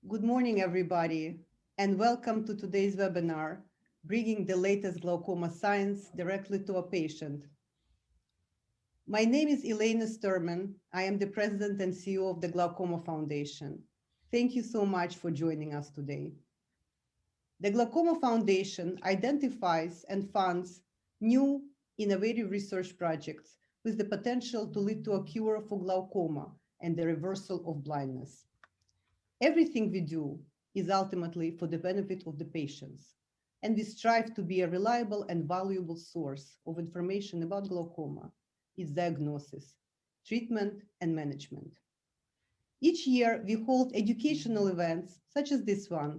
Good morning, everybody, and welcome to today's webinar, bringing the latest glaucoma science directly to a patient. My name is Elena Sturman. I am the President and CEO of the Glaucoma Foundation. Thank you so much for joining us today. The Glaucoma Foundation identifies and funds new, innovative research projects with the potential to lead to a cure for glaucoma and the reversal of blindness. Everything we do is ultimately for the benefit of the patients, and we strive to be a reliable and valuable source of information about glaucoma, its diagnosis, treatment, and management. Each year, we hold educational events such as this one,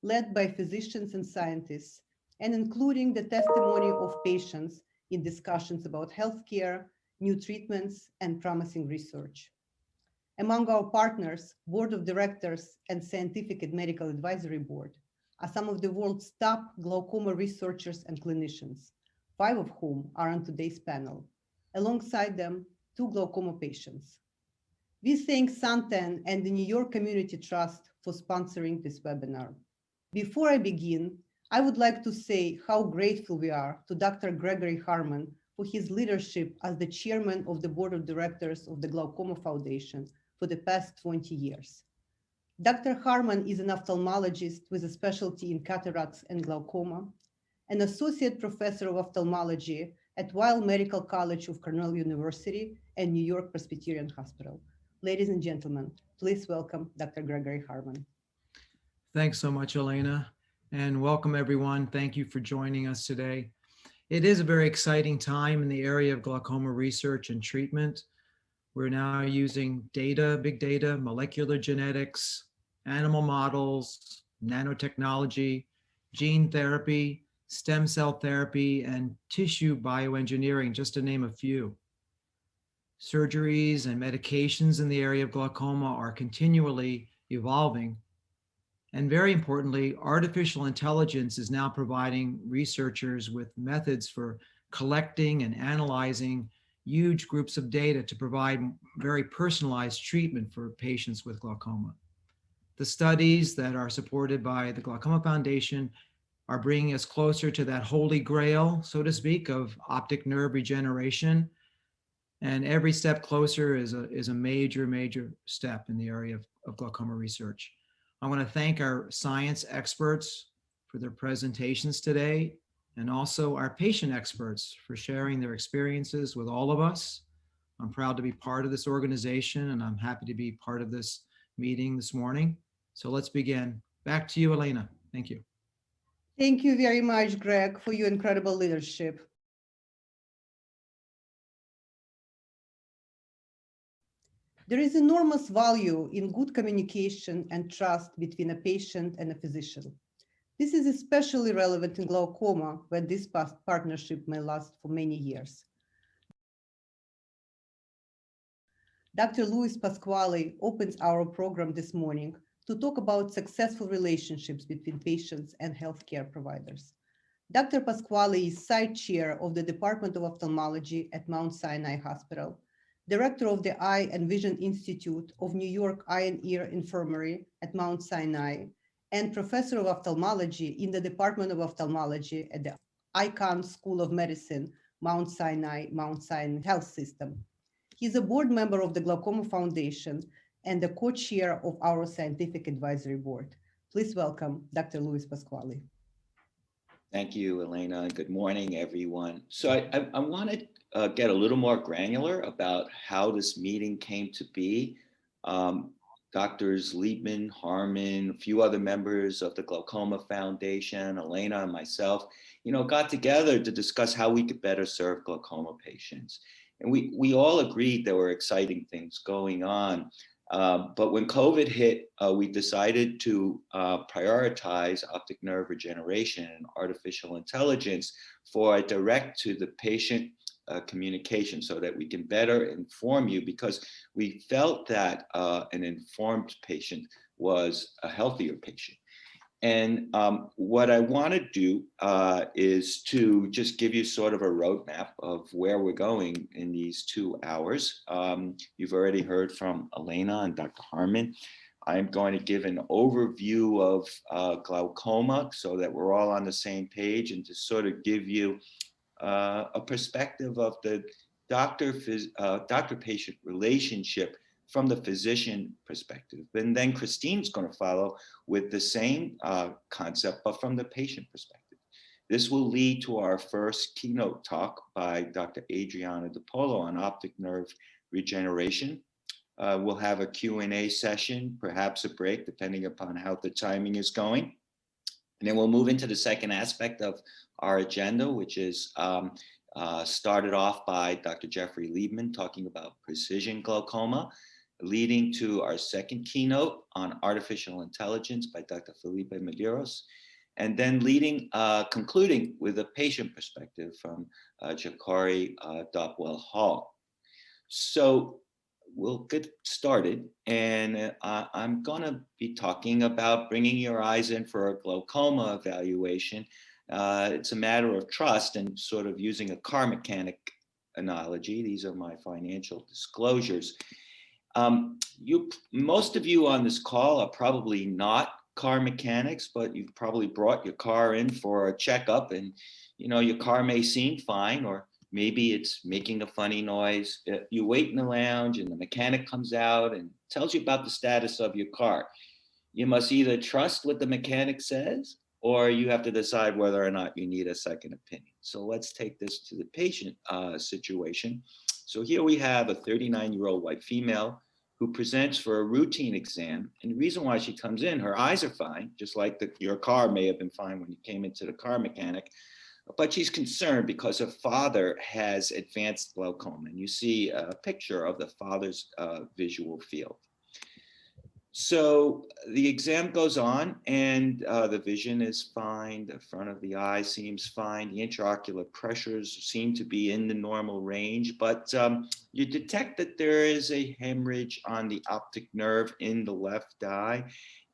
led by physicians and scientists, and including the testimony of patients in discussions about healthcare, new treatments, and promising research. Among our partners, Board of Directors and Scientific and Medical Advisory Board are some of the world's top glaucoma researchers and clinicians, 5 of whom are on today's panel. Alongside them, 2 glaucoma patients. We thank Santen and the New York Community Trust for sponsoring this webinar. Before I begin, I would like to say how grateful we are to Dr. Gregory Harman for his leadership as the chairman of the Board of Directors of the Glaucoma Foundation for the past 20 years. Dr. Harman is an ophthalmologist with a specialty in cataracts and glaucoma, an associate professor of ophthalmology at Weill Medical College of Cornell University and New York Presbyterian Hospital. Ladies and gentlemen, please welcome Dr. Gregory Harman. Thanks so much, Elena, and welcome everyone. Thank you for joining us today. It is a very exciting time in the area of glaucoma research and treatment. We're now using data, big data, molecular genetics, animal models, nanotechnology, gene therapy, stem cell therapy, and tissue bioengineering, just to name a few. Surgeries and medications in the area of glaucoma are continually evolving. And very importantly, artificial intelligence is now providing researchers with methods for collecting and analyzing huge groups of data to provide very personalized treatment for patients with glaucoma. The studies that are supported by the Glaucoma Foundation are bringing us closer to that holy grail, so to speak, of optic nerve regeneration. And every step closer is a major step in the area of glaucoma research. I want to thank our science experts for their presentations today, and also our patient experts for sharing their experiences with all of us. I'm proud to be part of this organization, and I'm happy to be part of this meeting this morning. So let's begin. Back to you, Elena. Thank you. Thank you very much, Greg, for your incredible leadership. There is enormous value in good communication and trust between a patient and a physician. This is especially relevant in glaucoma, where this partnership may last for many years. Dr. Luis Pasquale opens our program this morning to talk about successful relationships between patients and healthcare providers. Dr. Pasquale is site chair of the Department of Ophthalmology at Mount Sinai Hospital, director of the Eye and Vision Institute of New York Eye and Ear Infirmary at Mount Sinai, and professor of ophthalmology in the Department of Ophthalmology at the Icahn School of Medicine, Mount Sinai Health System. He's a board member of the Glaucoma Foundation and the co-chair of our Scientific Advisory Board. Please welcome Dr. Luis Pasquale. Thank you, Elena. Good morning, everyone. So I want to get a little more granular about how this meeting came to be. Doctors Liebman, Harman, a few other members of the Glaucoma Foundation, Elena and myself, got together to discuss how we could better serve glaucoma patients. And we all agreed there were exciting things going on. But when COVID hit, we decided to prioritize optic nerve regeneration and artificial intelligence for a direct to the patient communication so that we can better inform you, because we felt that an informed patient was a healthier patient. And what I want to do is to just give you sort of a roadmap of where we're going in these 2 hours. You've already heard from Elena and Dr. Harman. I'm going to give an overview of glaucoma so that we're all on the same page, and to sort of give you a perspective of the doctor-patient relationship from the physician perspective. And then Christine's going to follow with the same concept, but from the patient perspective. This will lead to our first keynote talk by Dr. Adriana De Paolo on optic nerve regeneration. We'll have a Q&A session, perhaps a break, depending upon how the timing is going. And then we'll move into the second aspect of our agenda, which is started off by Dr. Jeffrey Liebman talking about precision glaucoma, leading to our second keynote on artificial intelligence by Dr. Felipe Medeiros, and then concluding with a patient perspective from Jakari Dopwell-Hall. So we'll get started, and I'm going to be talking about bringing your eyes in for a glaucoma evaluation. It's a matter of trust, and sort of using a car mechanic analogy. These are my financial disclosures. Most of you on this call are probably not car mechanics, but you've probably brought your car in for a checkup, and your car may seem fine, or maybe it's making a funny noise. You wait in the lounge and the mechanic comes out and tells you about the status of your car. You must either trust what the mechanic says, or you have to decide whether or not you need a second opinion. So let's take this to the patient situation. So here we have a 39-year-old white female who presents for a routine exam. And the reason why she comes in, her eyes are fine, just like your car may have been fine when you came into the car mechanic. But she's concerned because her father has advanced glaucoma. And you see a picture of the father's visual field. So the exam goes on, and the vision is fine. The front of the eye seems fine. The intraocular pressures seem to be in the normal range, but you detect that there is a hemorrhage on the optic nerve in the left eye.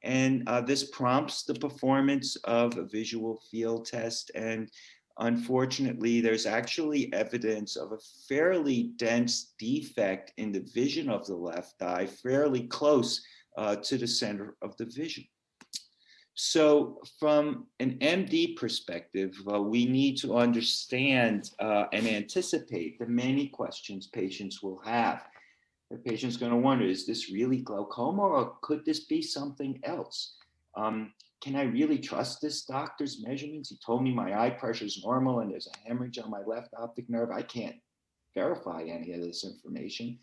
And this prompts the performance of a visual field test. And unfortunately, there's actually evidence of a fairly dense defect in the vision of the left eye, fairly close to the center of the vision. So from an MD perspective, we need to understand and anticipate the many questions patients will have. The patient's going to wonder, is this really glaucoma, or could this be something else? Can I really trust this doctor's measurements? He told me my eye pressure is normal and there's a hemorrhage on my left optic nerve. I can't verify any of this information.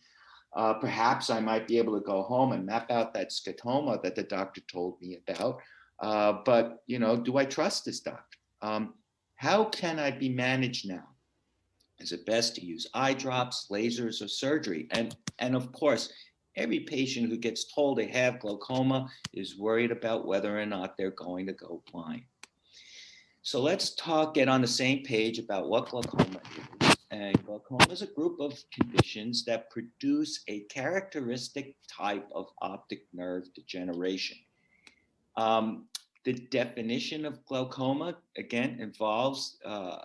Perhaps I might be able to go home and map out that scotoma that the doctor told me about. But do I trust this doctor? How can I be managed now? Is it best to use eye drops, lasers, or surgery? And of course, every patient who gets told they have glaucoma is worried about whether or not they're going to go blind. So let's get on the same page about what glaucoma is. And glaucoma is a group of conditions that produce a characteristic type of optic nerve degeneration. The definition of glaucoma, again, involves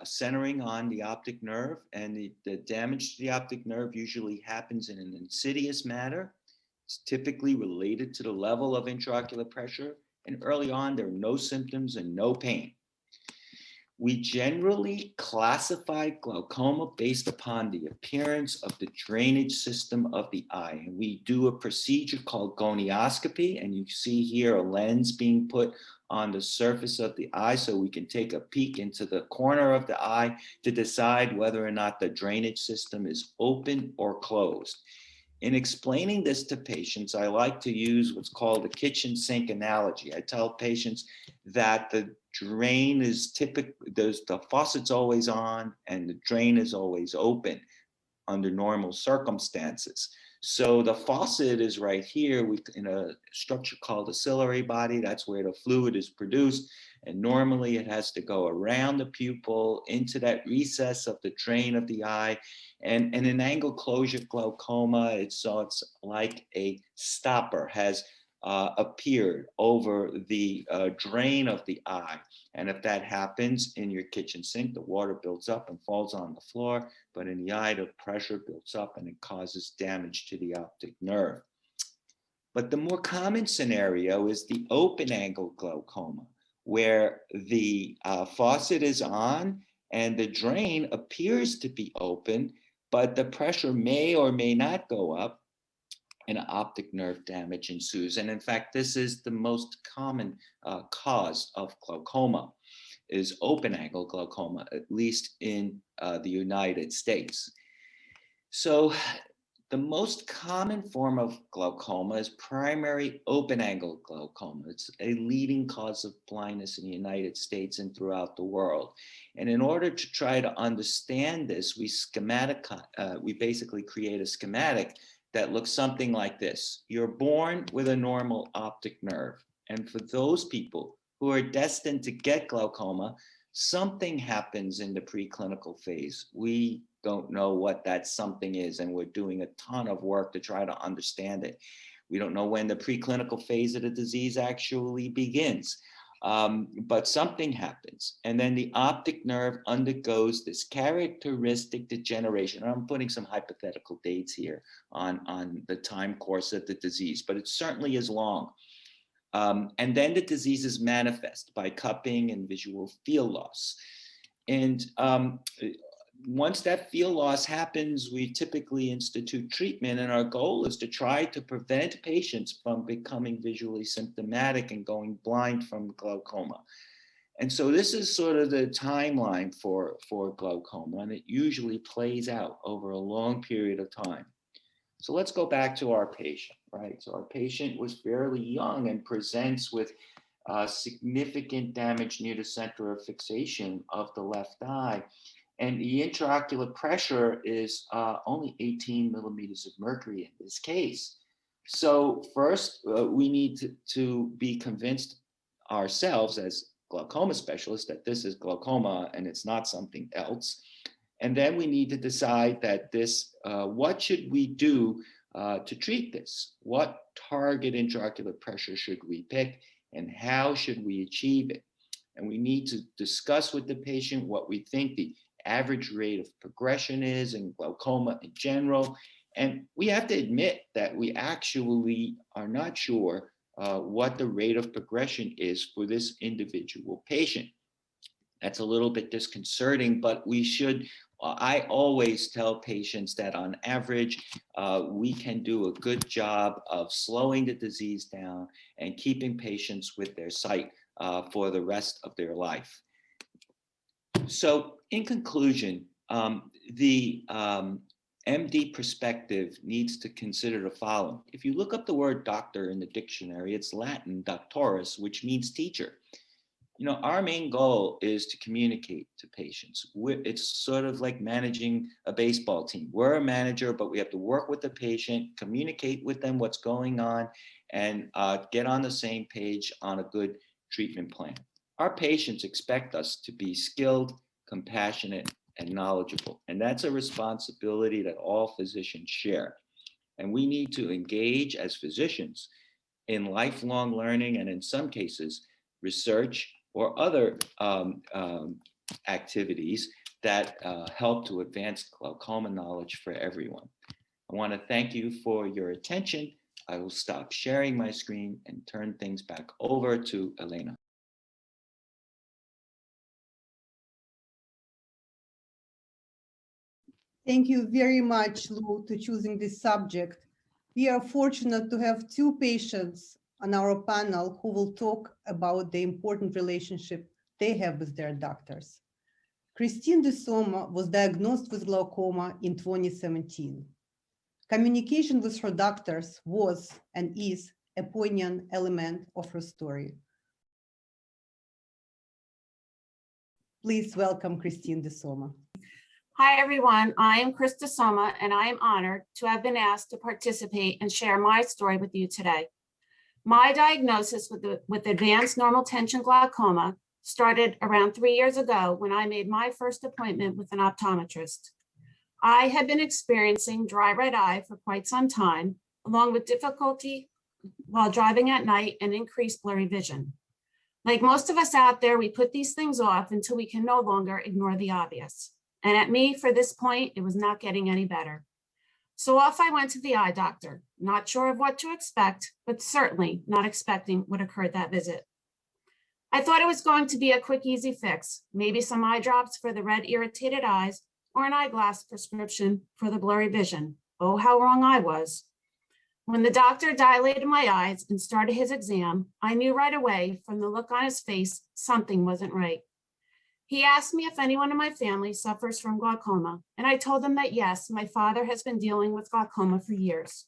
centering on the optic nerve, and the damage to the optic nerve usually happens in an insidious manner. It's typically related to the level of intraocular pressure, and early on, there are no symptoms and no pain. We generally classify glaucoma based upon the appearance of the drainage system of the eye. And we do a procedure called gonioscopy, and you see here a lens being put on the surface of the eye so we can take a peek into the corner of the eye to decide whether or not the drainage system is open or closed. In explaining this to patients, I like to use what's called the kitchen sink analogy. I tell patients that the drain is the faucet's always on and the drain is always open under normal circumstances. So the faucet is right here in a structure called the ciliary body. That's where the fluid is produced. And normally it has to go around the pupil into that recess of the drain of the eye. And in angle closure glaucoma, it's like a stopper has appeared over the drain of the eye. And if that happens in your kitchen sink, the water builds up and falls on the floor. But in the eye, the pressure builds up and it causes damage to the optic nerve. But the more common scenario is the open angle glaucoma, where the faucet is on and the drain appears to be open, but the pressure may or may not go up and optic nerve damage ensues. And in fact, this is the most common cause of glaucoma, is open angle glaucoma, at least in the United States. So the most common form of glaucoma is primary open angle glaucoma. It's a leading cause of blindness in the United States and throughout the world. And in order to try to understand this, we basically create a schematic that looks something like this. You're born with a normal optic nerve. And for those people who are destined to get glaucoma, something happens in the preclinical phase. We don't know what that something is, and we're doing a ton of work to try to understand it. We don't know when the preclinical phase of the disease actually begins, but something happens. And then the optic nerve undergoes this characteristic degeneration. I'm putting some hypothetical dates here on the time course of the disease, but it certainly is long. And then the disease is manifest by cupping and visual field loss. And once that field loss happens, we typically institute treatment, and our goal is to try to prevent patients from becoming visually symptomatic and going blind from glaucoma. And so this is sort of the timeline for glaucoma, and it usually plays out over a long period of time. So let's go back to our patient, right? So our patient was fairly young and presents with significant damage near the center of fixation of the left eye. And the intraocular pressure is only 18 millimeters of mercury in this case. So first, we need to be convinced ourselves as glaucoma specialists that this is glaucoma and it's not something else. And then we need to decide that what should we do to treat this? What target intraocular pressure should we pick, and how should we achieve it? And we need to discuss with the patient what we think the average rate of progression is in glaucoma in general. And we have to admit that we actually are not sure what the rate of progression is for this individual patient. That's a little bit disconcerting, but I always tell patients that on average, we can do a good job of slowing the disease down and keeping patients with their sight for the rest of their life. So in conclusion, the MD perspective needs to consider the following. If you look up the word doctor in the dictionary, it's Latin doctorus, which means teacher. You know, our main goal is to communicate to patients. It's sort of like managing a baseball team. We're a manager, but we have to work with the patient, communicate with them what's going on, and get on the same page on a good treatment plan. Our patients expect us to be skilled, compassionate, and knowledgeable. And that's a responsibility that all physicians share. And we need to engage as physicians in lifelong learning, and in some cases, research or other activities that help to advance glaucoma knowledge for everyone. I want to thank you for your attention. I will stop sharing my screen and turn things back over to Elena. Thank you very much, Lou, to choosing this subject. We are fortunate to have two patients on our panel who will talk about the important relationship they have with their doctors. Christine de Soma was diagnosed with glaucoma in 2017. Communication with her doctors was and is a poignant element of her story. Please welcome Christine de Soma. Hi, everyone. I am Chris de Soma, and I am honored to have been asked to participate and share my story with you today. My diagnosis with advanced normal tension glaucoma started around 3 years ago when I made my first appointment with an optometrist. I had been experiencing dry red eye for quite some time, along with difficulty while driving at night and increased blurry vision. Like most of us out there, we put these things off until we can no longer ignore the obvious. And at me, for this point, it was not getting any better. So off I went to the eye doctor, not sure of what to expect, but certainly not expecting what occurred that visit. I thought it was going to be a quick, easy fix, maybe some eye drops for the red, irritated eyes, or an eyeglass prescription for the blurry vision. Oh, how wrong I was. When the doctor dilated my eyes and started his exam, I knew right away from the look on his face, something wasn't right. He asked me if anyone in my family suffers from glaucoma, and I told him that yes, my father has been dealing with glaucoma for years.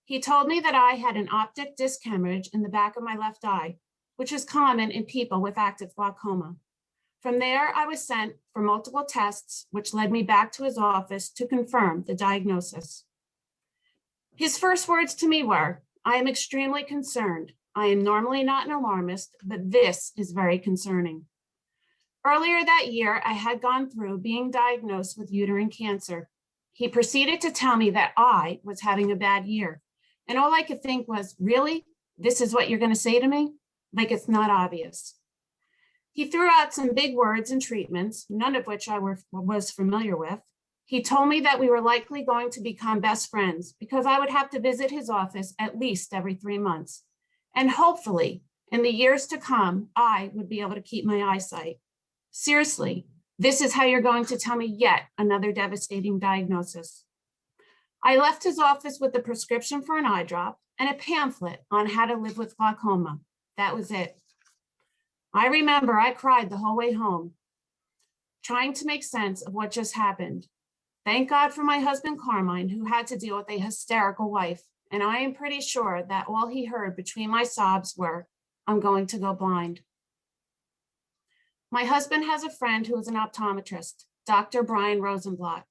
He told me that I had an optic disc hemorrhage in the back of my left eye, which is common in people with active glaucoma. From there, I was sent for multiple tests, which led me back to his office to confirm the diagnosis. His first words to me were, "I am extremely concerned. I am normally not an alarmist, but this is very concerning." Earlier that year, I had gone through being diagnosed with uterine cancer. He proceeded to tell me that I was having a bad year. And all I could think was, really? This is what you're going to say to me? Like it's not obvious. He threw out some big words and treatments, none of which I was familiar with. He told me that we were likely going to become best friends because I would have to visit his office at least every 3 months. And hopefully, in the years to come, I would be able to keep my eyesight. Seriously, this is how you're going to tell me yet another devastating diagnosis. I left his office with a prescription for an eye drop and a pamphlet on how to live with glaucoma. That was it. I remember I cried the whole way home, trying to make sense of what just happened. Thank God for my husband, Carmine, who had to deal with a hysterical wife. And I am pretty sure that all he heard between my sobs were, "I'm going to go blind." My husband has a friend who is an optometrist, Dr. Brian Rosenblatt.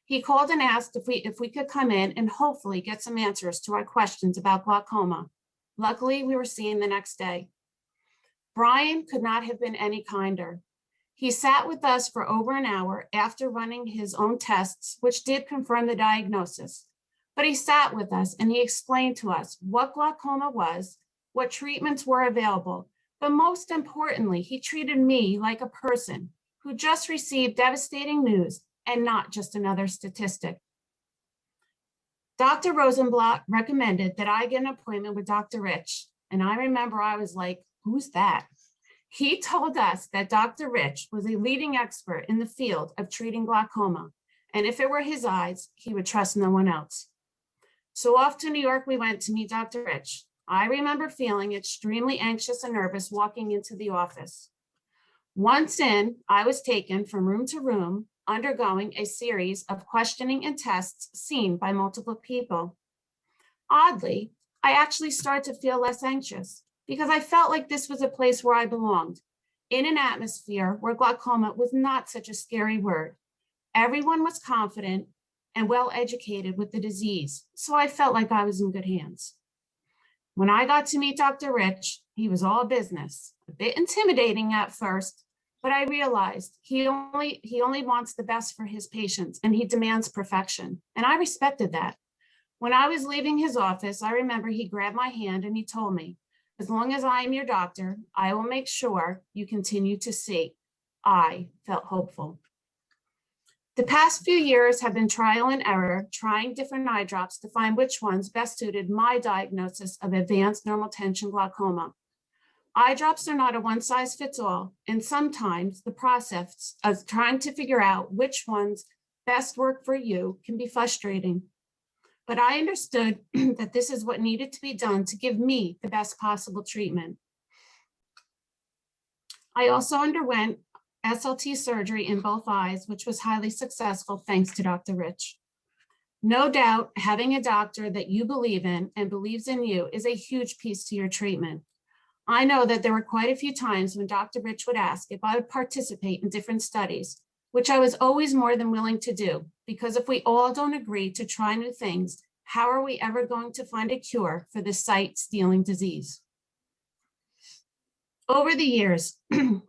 He called and asked if we could come in and hopefully get some answers to our questions about glaucoma. Luckily, we were seen the next day. Brian could not have been any kinder. He sat with us for over an hour after running his own tests, which did confirm the diagnosis. But he sat with us and he explained to us what glaucoma was, what treatments were available, but most importantly, he treated me like a person who just received devastating news and not just another statistic. Dr. Rosenblatt recommended that I get an appointment with Dr. Rich, and I remember I was like, "Who's that?" He told us that Dr. Rich was a leading expert in the field of treating glaucoma, and if it were his eyes, he would trust no one else. So off to New York we went to meet Dr. Rich. I remember feeling extremely anxious and nervous walking into the office. Once in, I was taken from room to room, undergoing a series of questioning and tests seen by multiple people. Oddly, I actually started to feel less anxious because I felt like this was a place where I belonged, in an atmosphere where glaucoma was not such a scary word. Everyone was confident and well educated with the disease, so I felt like I was in good hands. When I got to meet Dr. Rich, he was all business, a bit intimidating at first, but I realized he only wants the best for his patients and he demands perfection. And I respected that. When I was leaving his office, I remember he grabbed my hand and he told me, "As long as I am your doctor, I will make sure you continue to see." I felt hopeful. The past few years have been trial and error, trying different eye drops to find which ones best suited my diagnosis of advanced normal tension glaucoma. Eye drops are not a one-size-fits-all, and sometimes the process of trying to figure out which ones best work for you can be frustrating. But I understood that this is what needed to be done to give me the best possible treatment. I also underwent SLT surgery in both eyes, which was highly successful thanks to Dr. Rich. No doubt, having a doctor that you believe in and believes in you is a huge piece to your treatment. I know that there were quite a few times when Dr. Rich would ask if I would participate in different studies, which I was always more than willing to do, because if we all don't agree to try new things, how are we ever going to find a cure for this sight-stealing disease? Over the years,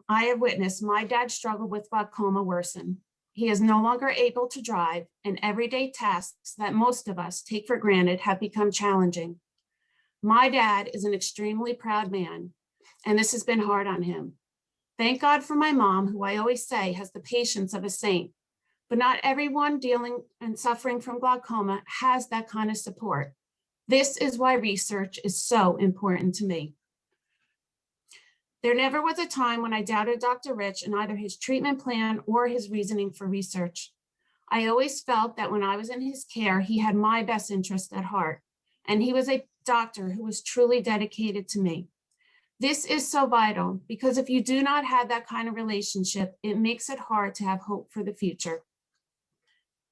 I have witnessed my dad's struggle with glaucoma worsen. He is no longer able to drive, and everyday tasks that most of us take for granted have become challenging. My dad is an extremely proud man, and this has been hard on him. Thank God for my mom, who I always say has the patience of a saint. but not everyone dealing and suffering from glaucoma has that kind of support. This is why research is so important to me. There never was a time when I doubted Dr. Rich in either his treatment plan or his reasoning for research. I always felt that when I was in his care, he had my best interest at heart, and he was a doctor who was truly dedicated to me. This is so vital because if you do not have that kind of relationship, it makes it hard to have hope for the future.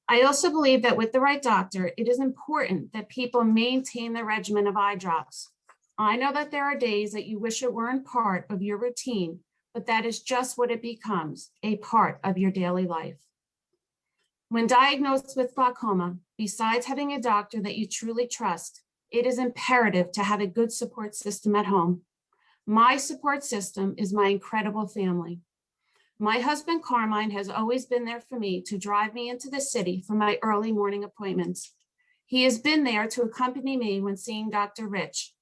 I also believe that with the right doctor, it is important that people maintain their regimen of eye drops. I know that there are days that you wish it weren't part of your routine, but that is just what it becomes, a part of your daily life. When diagnosed with glaucoma, besides having a doctor that you truly trust, it is imperative to have a good support system at home. My support system is my incredible family. My husband, Carmine, has always been there for me to drive me into the city for my early morning appointments. He has been there to accompany me when seeing Dr. Rich.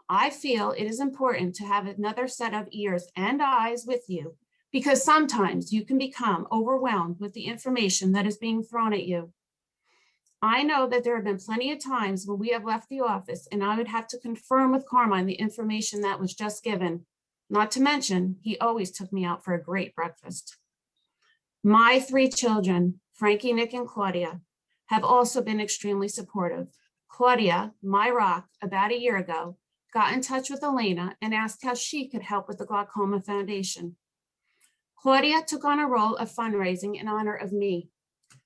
I feel it is important to have another set of ears and eyes with you because sometimes you can become overwhelmed with the information that is being thrown at you. I know that there have been plenty of times when we have left the office and I would have to confirm with Carmine the information that was just given. Not to mention, he always took me out for a great breakfast. My 3 children, Frankie, Nick, and Claudia, have also been extremely supportive. Claudia, my rock, about a year ago, got in touch with Elena and asked how she could help with the Glaucoma Foundation. Claudia took on a role of fundraising in honor of me.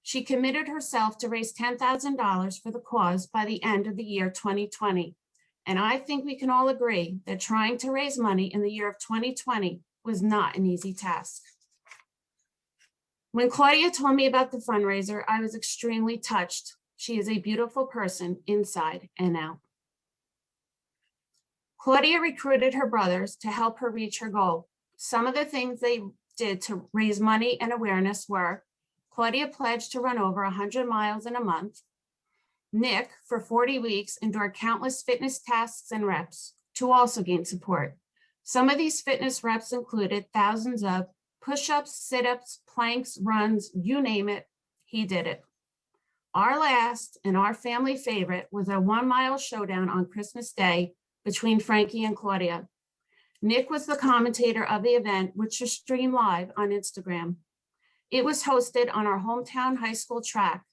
She committed herself to raise $10,000 for the cause by the end of the year 2020. And I think we can all agree that trying to raise money in the year of 2020 was not an easy task. When Claudia told me about the fundraiser, I was extremely touched. She is a beautiful person inside and out. Claudia recruited her brothers to help her reach her goal. Some of the things they did to raise money and awareness were Claudia pledged to run over 100 miles in a month. Nick, for 40 weeks, endured countless fitness tasks and reps to also gain support. Some of these fitness reps included thousands of push-ups, sit-ups, planks, runs, you name it, he did it. Our last and our family favorite was a 1-mile showdown on Christmas Day between Frankie and Claudia. Nick was the commentator of the event, which was streamed live on Instagram. It was hosted on our hometown high school track,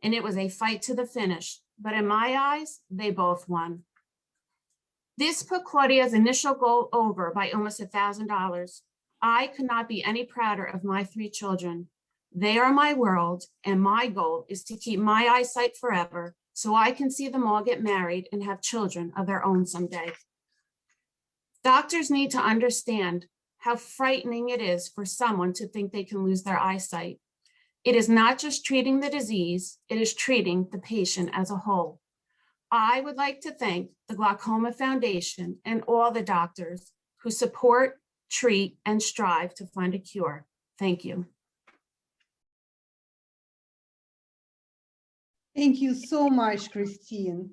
and it was a fight to the finish. But in my eyes, they both won. This put Claudia's initial goal over by almost $1,000. I could not be any prouder of my 3 children. They are my world, and my goal is to keep my eyesight forever so I can see them all get married and have children of their own someday. Doctors need to understand how frightening it is for someone to think they can lose their eyesight. It is not just treating the disease, it is treating the patient as a whole. I would like to thank the Glaucoma Foundation and all the doctors who support, treat, and strive to find a cure. Thank you. Thank you so much, Christine.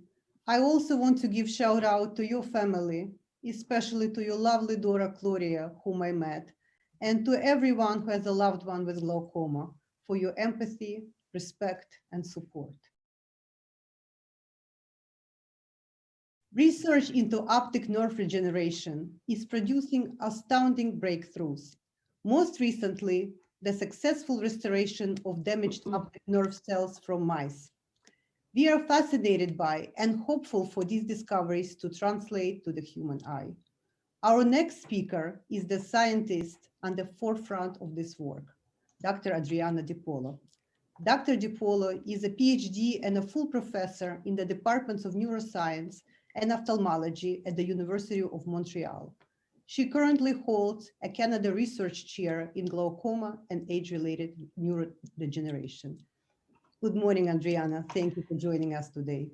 I also want to give shout out to your family, especially to your lovely daughter, Claudia, whom I met, and to everyone who has a loved one with glaucoma, for your empathy, respect, and support. Research into optic nerve regeneration is producing astounding breakthroughs. Most recently, the successful restoration of damaged optic nerve cells from mice. We are fascinated by and hopeful for these discoveries to translate to the human eye. Our next speaker is the scientist on the forefront of this work, Dr. Adriana De Paolo. Dr. De Paolo is a PhD and a full professor in the departments of neuroscience and ophthalmology at the University of Montreal. She currently holds a Canada Research Chair in glaucoma and age-related neurodegeneration. Good morning, Adriana. Thank you for joining us today.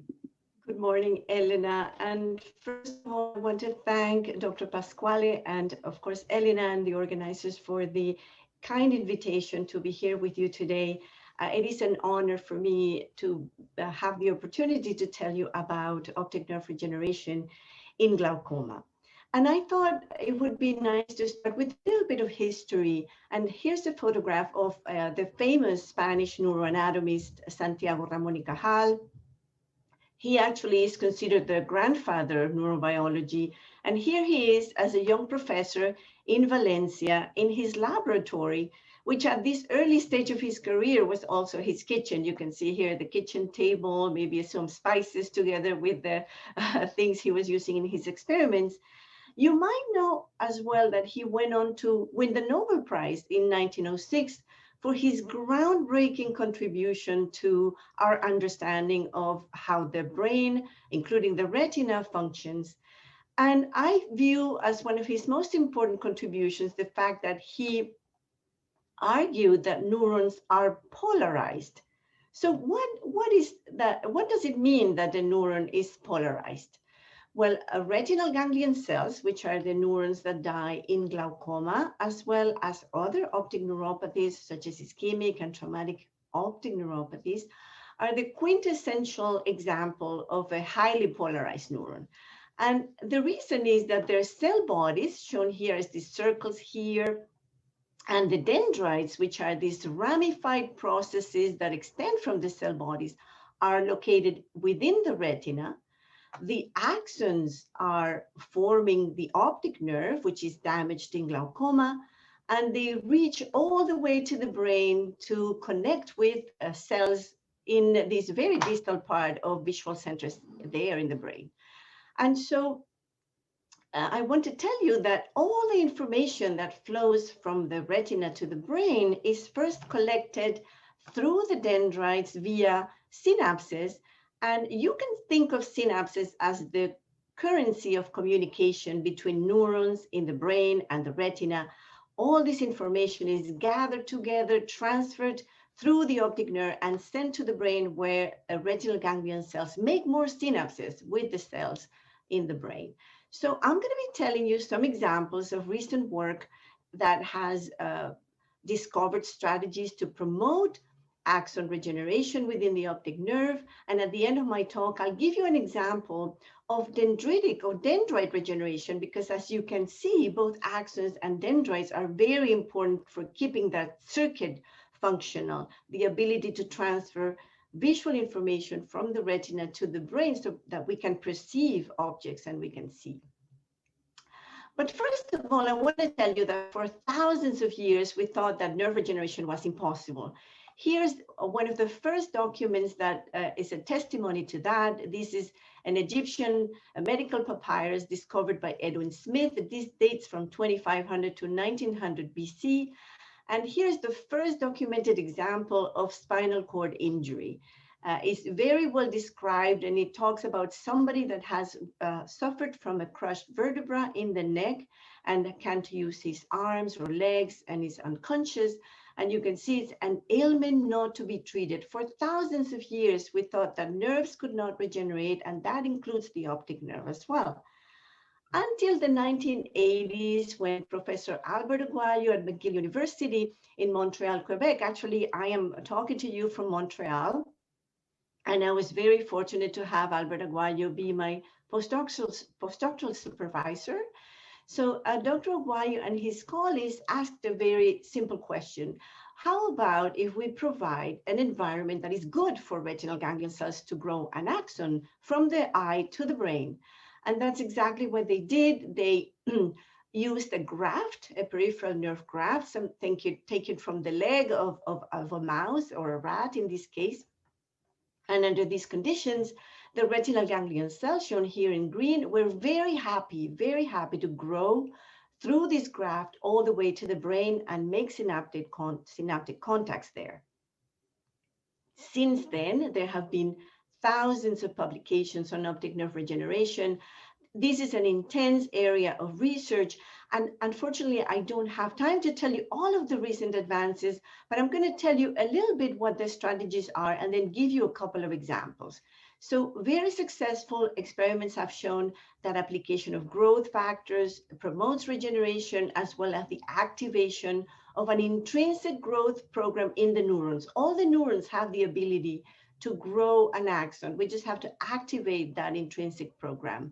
Good morning, Elena. And first of all, I want to thank Dr. Pasquale and, of course, Elena and the organizers for the kind invitation to be here with you today. It is an honor for me to have the opportunity to tell you about optic nerve regeneration in glaucoma. And I thought it would be nice to start with a little bit of history. And here's a photograph of the famous Spanish neuroanatomist Santiago Ramón y Cajal. He actually is considered the grandfather of neurobiology. And here he is as a young professor in Valencia in his laboratory, which at this early stage of his career was also his kitchen. You can see here the kitchen table, maybe some spices together with the things he was using in his experiments. You might know as well that he went on to win the Nobel Prize in 1906 for his groundbreaking contribution to our understanding of how the brain, including the retina, functions. And I view as one of his most important contributions the fact that he argued that neurons are polarized. So what is that? What does it mean that the neuron is polarized? Well, retinal ganglion cells, which are the neurons that die in glaucoma, as well as other optic neuropathies, such as ischemic and traumatic optic neuropathies, are the quintessential example of a highly polarized neuron. And the reason is that their cell bodies, shown here as these circles here, and the dendrites, which are these ramified processes that extend from the cell bodies, are located within the retina. The axons are forming the optic nerve, which is damaged in glaucoma, and they reach all the way to the brain to connect with cells in this very distal part of visual centers there in the brain. And so I want to tell you that all the information that flows from the retina to the brain is first collected through the dendrites via synapses. And you can think of synapses as the currency of communication between neurons in the brain and the retina. All this information is gathered together, transferred through the optic nerve and sent to the brain, where retinal ganglion cells make more synapses with the cells in the brain. So I'm going to be telling you some examples of recent work that has discovered strategies to promote axon regeneration within the optic nerve. And at the end of my talk, I'll give you an example of dendritic or dendrite regeneration, because as you can see, both axons and dendrites are very important for keeping that circuit functional, the ability to transfer visual information from the retina to the brain so that we can perceive objects and we can see. But first of all, I want to tell you that for thousands of years, we thought that nerve regeneration was impossible. Here's one of the first documents that is a testimony to that. This is an Egyptian medical papyrus discovered by Edwin Smith. This dates from 2500 to 1900 BC. And here's the first documented example of spinal cord injury. It's very well described, and it talks about somebody that has suffered from a crushed vertebra in the neck and can't use his arms or legs and is unconscious. And you can see it's an ailment not to be treated. For thousands of years, we thought that nerves could not regenerate, and that includes the optic nerve as well. Until the 1980s, when Professor Albert Aguayo at McGill University in Montreal, Quebec, actually, I am talking to you from Montreal, and I was very fortunate to have Albert Aguayo be my postdoctoral supervisor. So Dr. Aguayo and his colleagues asked a very simple question. How about if we provide an environment that is good for retinal ganglion cells to grow an axon from the eye to the brain? And that's exactly what they did. They used a graft, a peripheral nerve graft, something taken from the leg of a mouse or a rat in this case. And under these conditions, the retinal ganglion cells, shown here in green, were very happy to grow through this graft all the way to the brain and make synaptic contacts there. Since then, there have been thousands of publications on optic nerve regeneration. This is an intense area of research, and unfortunately, I don't have time to tell you all of the recent advances, but I'm going to tell you a little bit what the strategies are and then give you a couple of examples. So very successful experiments have shown that application of growth factors promotes regeneration, as well as the activation of an intrinsic growth program in the neurons. All the neurons have the ability to grow an axon. We just have to activate that intrinsic program.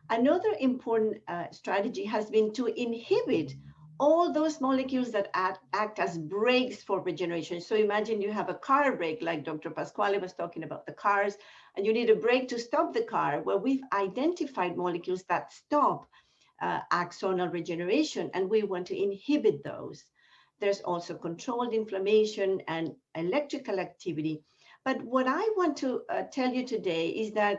Another important strategy has been to inhibit all those molecules that act as brakes for regeneration. So imagine you have a car brake, like Dr. Pasquale was talking about the cars, and you need a brake to stop the car. Well, we've identified molecules that stop axonal regeneration, and we want to inhibit those. There's also controlled inflammation and electrical activity. But what I want to tell you today is that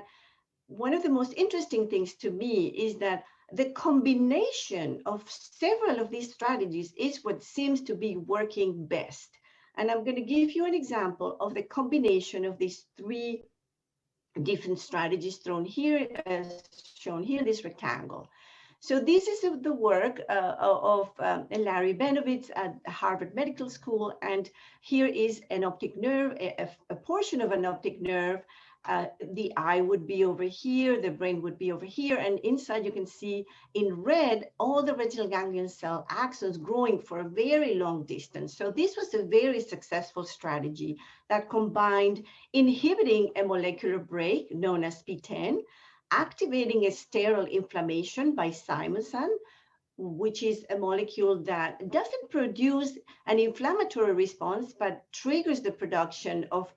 one of the most interesting things to me is that the combination of several of these strategies is what seems to be working best. And I'm going to give you an example of the combination of these three different strategies shown here in this rectangle. So this is the work of Larry Benovitz at Harvard Medical School. And here is an optic nerve, a portion of an optic nerve. The eye would be over here, the brain would be over here, and inside you can see in red all the retinal ganglion cell axons growing for a very long distance. So this was a very successful strategy that combined inhibiting a molecular brake known as P10, activating a sterile inflammation by simonsan, which is a molecule that doesn't produce an inflammatory response, but triggers the production of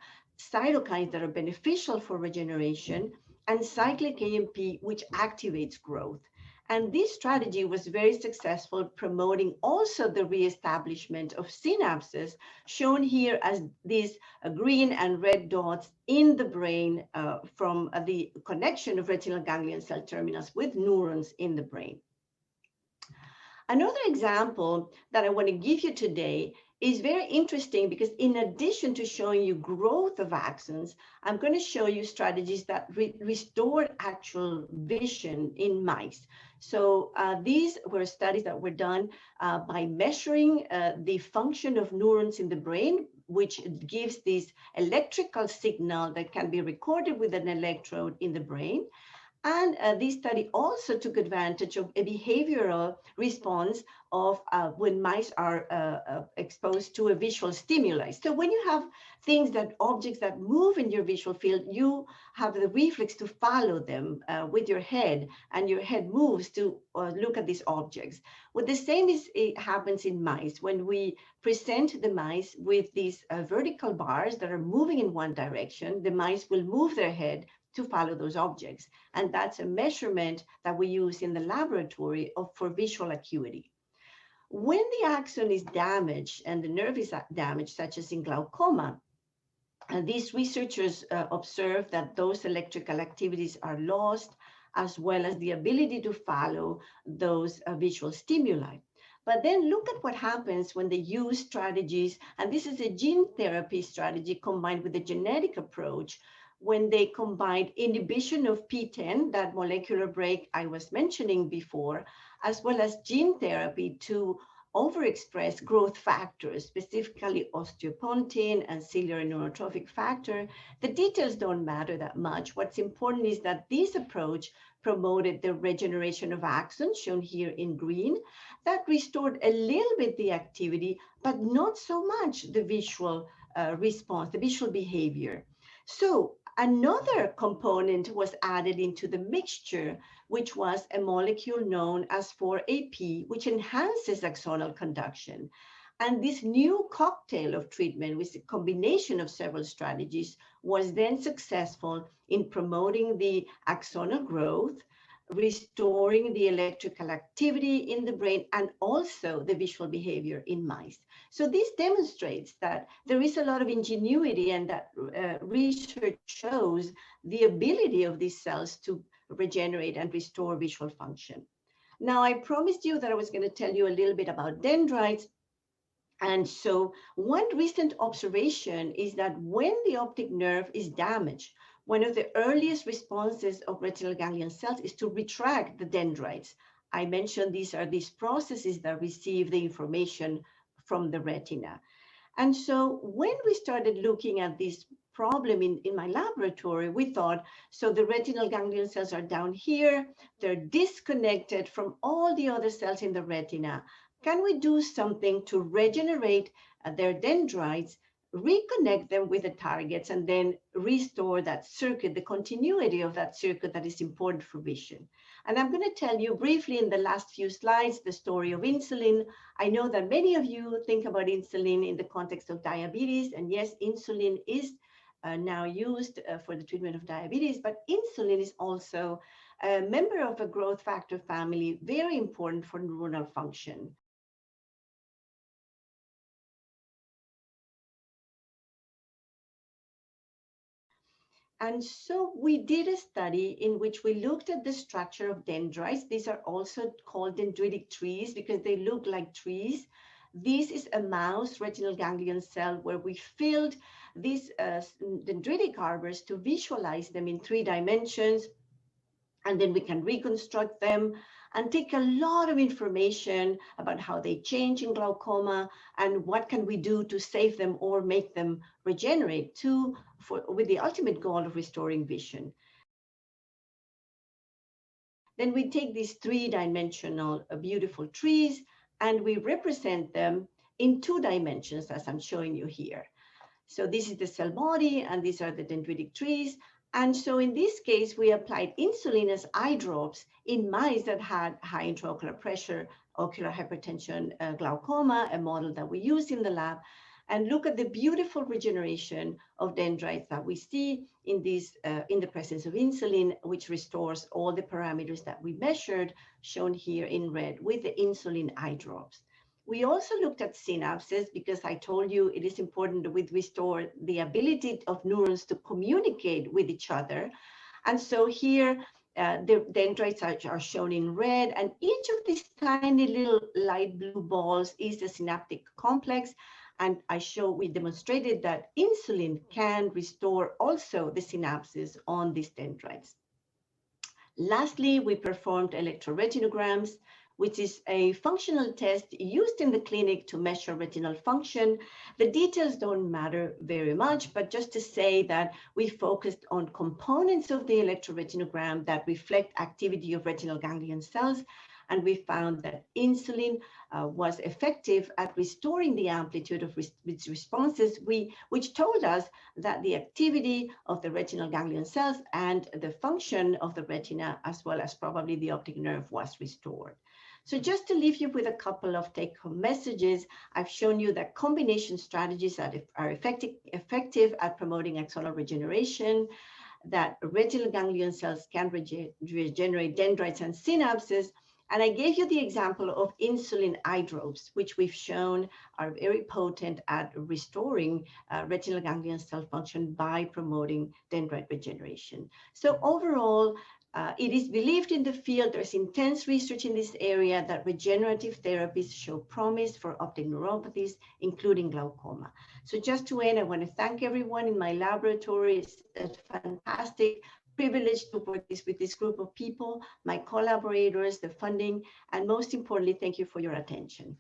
cytokines that are beneficial for regeneration, and cyclic AMP, which activates growth. And this strategy was very successful, promoting also the reestablishment of synapses, shown here as these green and red dots in the brain from the connection of retinal ganglion cell terminals with neurons in the brain. Another example that I want to give you today is very interesting because in addition to showing you growth of axons, I'm going to show you strategies that restore actual vision in mice. So these were studies that were done by measuring the function of neurons in the brain, which gives this electrical signal that can be recorded with an electrode in the brain. And this study also took advantage of a behavioral response of when mice are exposed to a visual stimuli. So when you have things that objects that move in your visual field, you have the reflex to follow them with your head, and your head moves to look at these objects. Well, the same happens in mice. When we present the mice with these vertical bars that are moving in one direction, the mice will move their head to follow those objects. And that's a measurement that we use in the laboratory for visual acuity. When the axon is damaged and the nerve is damaged, such as in glaucoma, these researchers observe that those electrical activities are lost, as well as the ability to follow those visual stimuli. But then look at what happens when they use strategies, and this is a gene therapy strategy combined with a genetic approach, when they combined inhibition of P10, that molecular brake I was mentioning before, as well as gene therapy to overexpress growth factors, specifically osteopontin and ciliary neurotrophic factor. The details don't matter that much. What's important is that this approach promoted the regeneration of axons, shown here in green, that restored a little bit the activity, but not so much the visual response, the visual behavior. So another component was added into the mixture, which was a molecule known as 4AP, which enhances axonal conduction. And this new cocktail of treatment with a combination of several strategies was then successful in promoting the axonal growth, restoring the electrical activity in the brain, and also the visual behavior in mice. So this demonstrates that there is a lot of ingenuity, and that research shows the ability of these cells to regenerate and restore visual function. Now, I promised you that I was going to tell you a little bit about dendrites. And so one recent observation is that when the optic nerve is damaged, one of the earliest responses of retinal ganglion cells is to retract the dendrites. I mentioned these are these processes that receive the information from the retina. And so when we started looking at this problem in my laboratory, we thought, so the retinal ganglion cells are down here, they're disconnected from all the other cells in the retina. Can we do something to regenerate their dendrites reconnect them with the targets, and then restore that circuit, the continuity of that circuit that is important for vision. And I'm going to tell you briefly in the last few slides the story of insulin. I know that many of you think about insulin in the context of diabetes, and yes, insulin is now used for the treatment of diabetes, but insulin is also a member of a growth factor family, very important for neuronal function. And so we did a study in which we looked at the structure of dendrites. These are also called dendritic trees because they look like trees. This is a mouse retinal ganglion cell where we filled these dendritic arbors to visualize them in 3 dimensions. And then we can reconstruct them and take a lot of information about how they change in glaucoma and what can we do to save them or make them regenerate with the ultimate goal of restoring vision. Then we take these 3-dimensional beautiful trees and we represent them in 2 dimensions as I'm showing you here. So this is the cell body and these are the dendritic trees. And so in this case, we applied insulin as eye drops in mice that had high intraocular pressure, ocular hypertension, glaucoma, a model that we used in the lab, and look at the beautiful regeneration of dendrites that we see in the presence of insulin, which restores all the parameters that we measured, shown here in red with the insulin eye drops. We also looked at synapses because I told you it is important that we restore the ability of neurons to communicate with each other. And so here, the dendrites are shown in red, and each of these tiny little light blue balls is a synaptic complex. And we demonstrated that insulin can restore also the synapses on these dendrites. Lastly, we performed Electro Retinograms, which is a functional test used in the clinic to measure retinal function. The details don't matter very much, but just to say that we focused on components of the electroretinogram that reflect activity of retinal ganglion cells, and we found that insulin was effective at restoring the amplitude of its responses, which told us that the activity of the retinal ganglion cells and the function of the retina, as well as probably the optic nerve, was restored. So just to leave you with a couple of take-home messages, I've shown you that combination strategies that are effective at promoting axonal regeneration, that retinal ganglion cells can regenerate dendrites and synapses. And I gave you the example of insulin eye drops, which we've shown are very potent at restoring retinal ganglion cell function by promoting dendrite regeneration. So overall, it is believed in the field, there's intense research in this area, that regenerative therapies show promise for optic neuropathies, including glaucoma. So just to end, I want to thank everyone in my laboratory. It's a fantastic privilege to work with this group of people, my collaborators, the funding, and most importantly, thank you for your attention.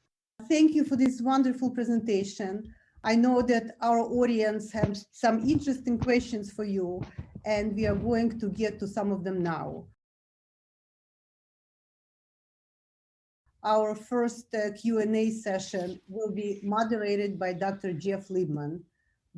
Thank you for this wonderful presentation. I know that our audience has some interesting questions for you, and we are going to get to some of them now. Our first Q&A session will be moderated by Dr. Jeff Liebman.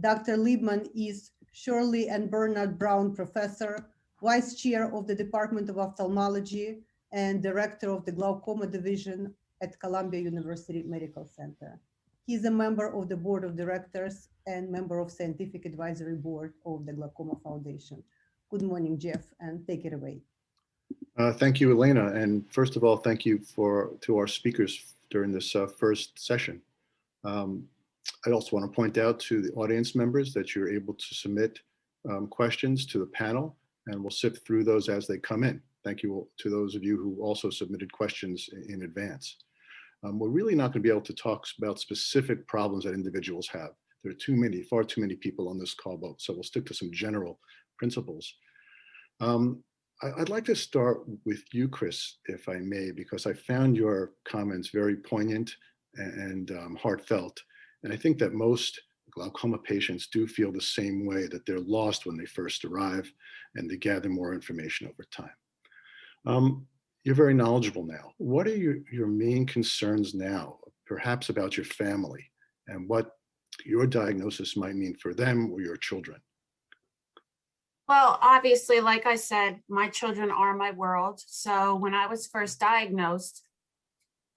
Dr. Liebman is Shirley and Bernard Brown Professor, Vice Chair of the Department of Ophthalmology, and Director of the Glaucoma Division at Columbia University Medical Center. He's a member of the Board of Directors and member of Scientific Advisory Board of the Glaucoma Foundation. Good morning, Jeff, and take it away. Thank you, Elena. And first of all, thank you to our speakers during this first session. I also want to point out to the audience members that you're able to submit questions to the panel, and we'll sift through those as they come in. Thank you to those of you who also submitted questions in advance. We're really not going to be able to talk about specific problems that individuals have. There are far too many people on this call, so we'll stick to some general principles. I'd like to start with you, Chris, if I may, because I found your comments very poignant and heartfelt. And I think that most glaucoma patients do feel the same way, that they're lost when they first arrive and they gather more information over time. You're very knowledgeable now. What are your main concerns now, perhaps about your family, and what your diagnosis might mean for them or your children? Well, obviously, like I said, my children are my world. So when I was first diagnosed,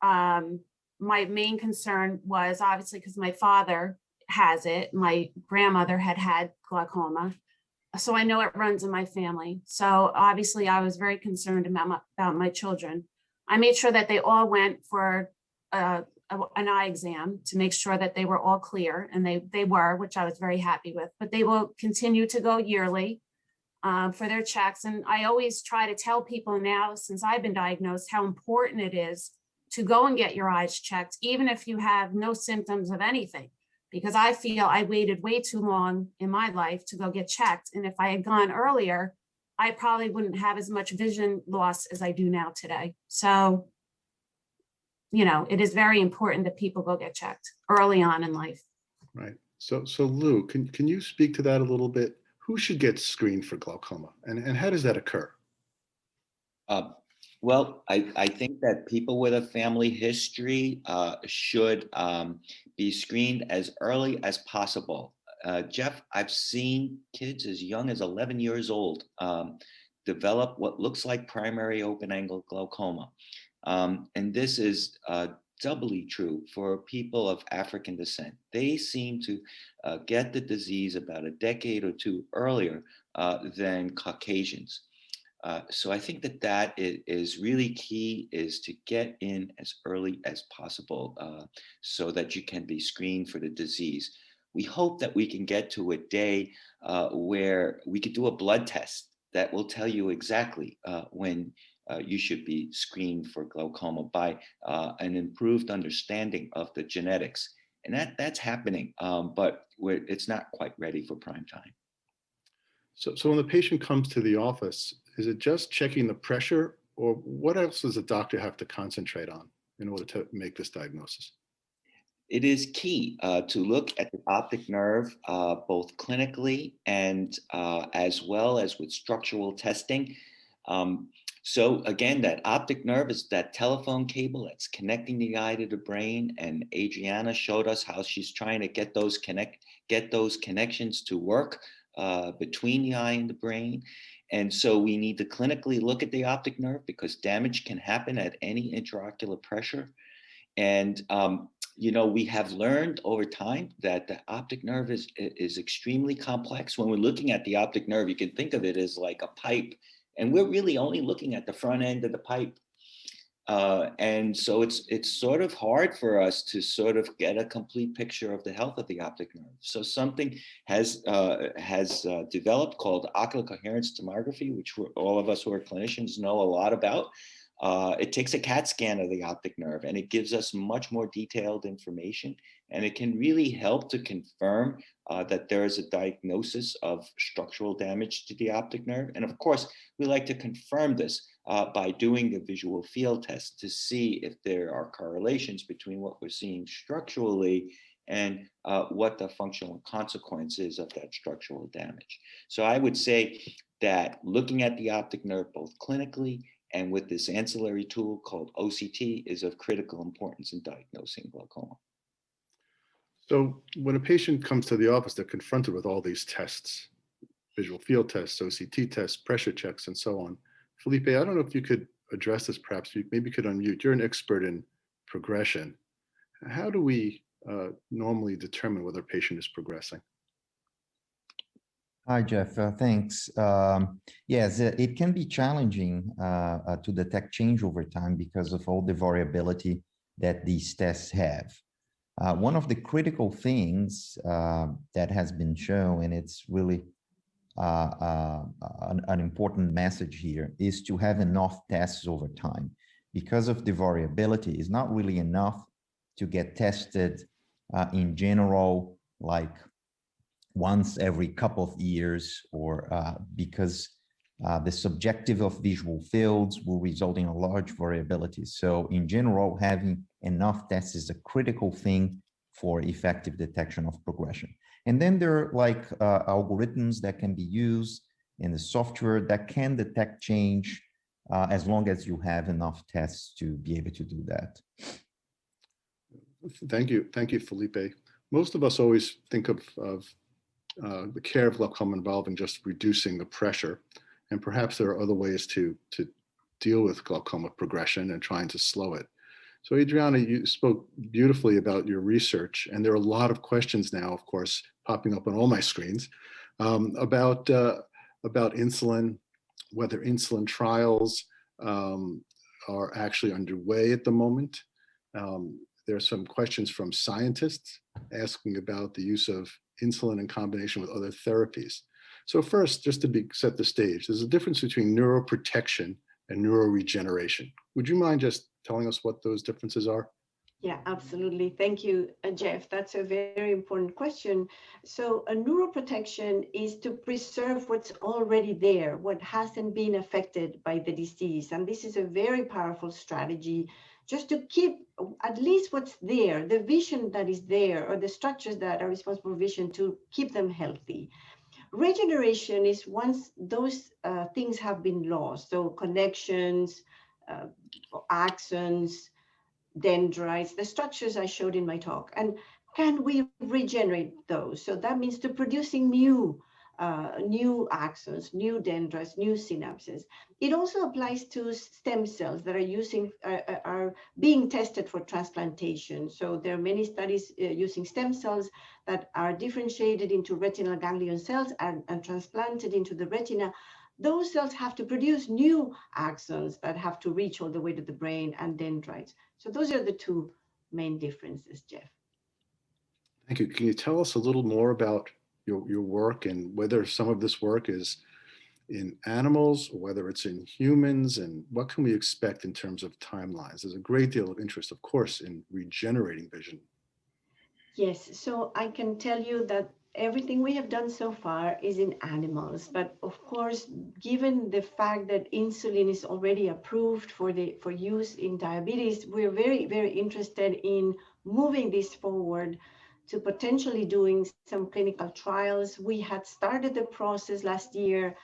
my main concern was obviously because my father has it. My grandmother had glaucoma. So I know it runs in my family. So obviously I was very concerned about my children. I made sure that they all went for an eye exam to make sure that they were all clear, and they were, which I was very happy with, but they will continue to go yearly for their checks. And I always try to tell people now, since I've been diagnosed, how important it is to go and get your eyes checked, even if you have no symptoms of anything, because I feel I waited way too long in my life to go get checked. And if I had gone earlier, I probably wouldn't have as much vision loss as I do now today. So, you know, it is very important that people go get checked early on in life. Right. So Lou, can you speak to that a little bit? Who should get screened for glaucoma, and how does that occur? Well, I think that people with a family history should be screened as early as possible. Jeff, I've seen kids as young as 11 years old develop what looks like primary open-angle glaucoma. And this is doubly true for people of African descent. They seem to get the disease about a decade or two earlier than Caucasians. So I think that is really key, is to get in as early as possible so that you can be screened for the disease. We hope that we can get to a day where we could do a blood test that will tell you exactly when you should be screened for glaucoma by an improved understanding of the genetics. And that's happening, but it's not quite ready for prime time. So when the patient comes to the office, is it just checking the pressure, or what else does the doctor have to concentrate on in order to make this diagnosis? It is key to look at the optic nerve, both clinically and as well as with structural testing. So again, that optic nerve is that telephone cable that's connecting the eye to the brain. And Adriana showed us how she's trying to get those connections to work between the eye and the brain. And so we need to clinically look at the optic nerve, because damage can happen at any intraocular pressure. And you know, we have learned over time that the optic nerve is extremely complex. When we're looking at the optic nerve, you can think of it as like a pipe, and we're really only looking at the front end of the pipe. And so it's sort of hard for us to sort of get a complete picture of the health of the optic nerve. So something has developed called ocular coherence tomography, which all of us who are clinicians know a lot about. It takes a CAT scan of the optic nerve, and it gives us much more detailed information, and it can really help to confirm that there is a diagnosis of structural damage to the optic nerve. And of course, we like to confirm this by doing a visual field test to see if there are correlations between what we're seeing structurally and what the functional consequences of that structural damage. So I would say that looking at the optic nerve both clinically and with this ancillary tool called OCT is of critical importance in diagnosing glaucoma. So when a patient comes to the office, they're confronted with all these tests, visual field tests, OCT tests, pressure checks, and so on. Felipe, I don't know if you could address this, perhaps. Maybe you could unmute. You're an expert in progression. How do we normally determine whether a patient is progressing? Hi, Jeff. Thanks. Yes, it can be challenging to detect change over time because of all the variability that these tests have. One of the critical things that has been shown, and it's really an important message here, is to have enough tests over time. Because of the variability, it's not really enough to get tested in general, like once every couple of years, or because the subjective of visual fields will result in a large variability. So in general, having enough tests is a critical thing for effective detection of progression. And then there are like algorithms that can be used in the software that can detect change as long as you have enough tests to be able to do that. Thank you, Felipe. most of us always think of the care of glaucoma involving just reducing the pressure, and perhaps there are other ways to deal with glaucoma progression and trying to slow it. So Adriana, you spoke beautifully about your research, and there are a lot of questions now, of course, popping up on all my screens about insulin, whether insulin trials are actually underway at the moment. There are some questions from scientists asking about the use of insulin in combination with other therapies. So first, just to set the stage, there's a difference between neuroprotection and neuroregeneration. Would you mind just telling us what those differences are? Yeah, absolutely. Thank you, Jeff. That's a very important question. So a neuroprotection is to preserve what's already there, what hasn't been affected by the disease. And this is a very powerful strategy just to keep at least what's there, the vision that is there, or the structures that are responsible for vision, to keep them healthy. Regeneration is once those things have been lost. So connections, axons, dendrites, the structures I showed in my talk. And can we regenerate those? So that means to producing new axons, new dendrites, new synapses. It also applies to stem cells that are being tested for transplantation. So there are many studies using stem cells that are differentiated into retinal ganglion cells and transplanted into the retina. Those cells have to produce new axons that have to reach all the way to the brain, and dendrites. So those are the two main differences, Jeff. Thank you. Can you tell us a little more about your work and whether some of this work is in animals or whether it's in humans, and what can we expect in terms of timelines? There's a great deal of interest, of course, in regenerating vision. Yes, so I can tell you that everything we have done so far is in animals, but of course, given the fact that insulin is already approved for use in diabetes, we're very, very interested in moving this forward to potentially doing some clinical trials. We had started the process last year,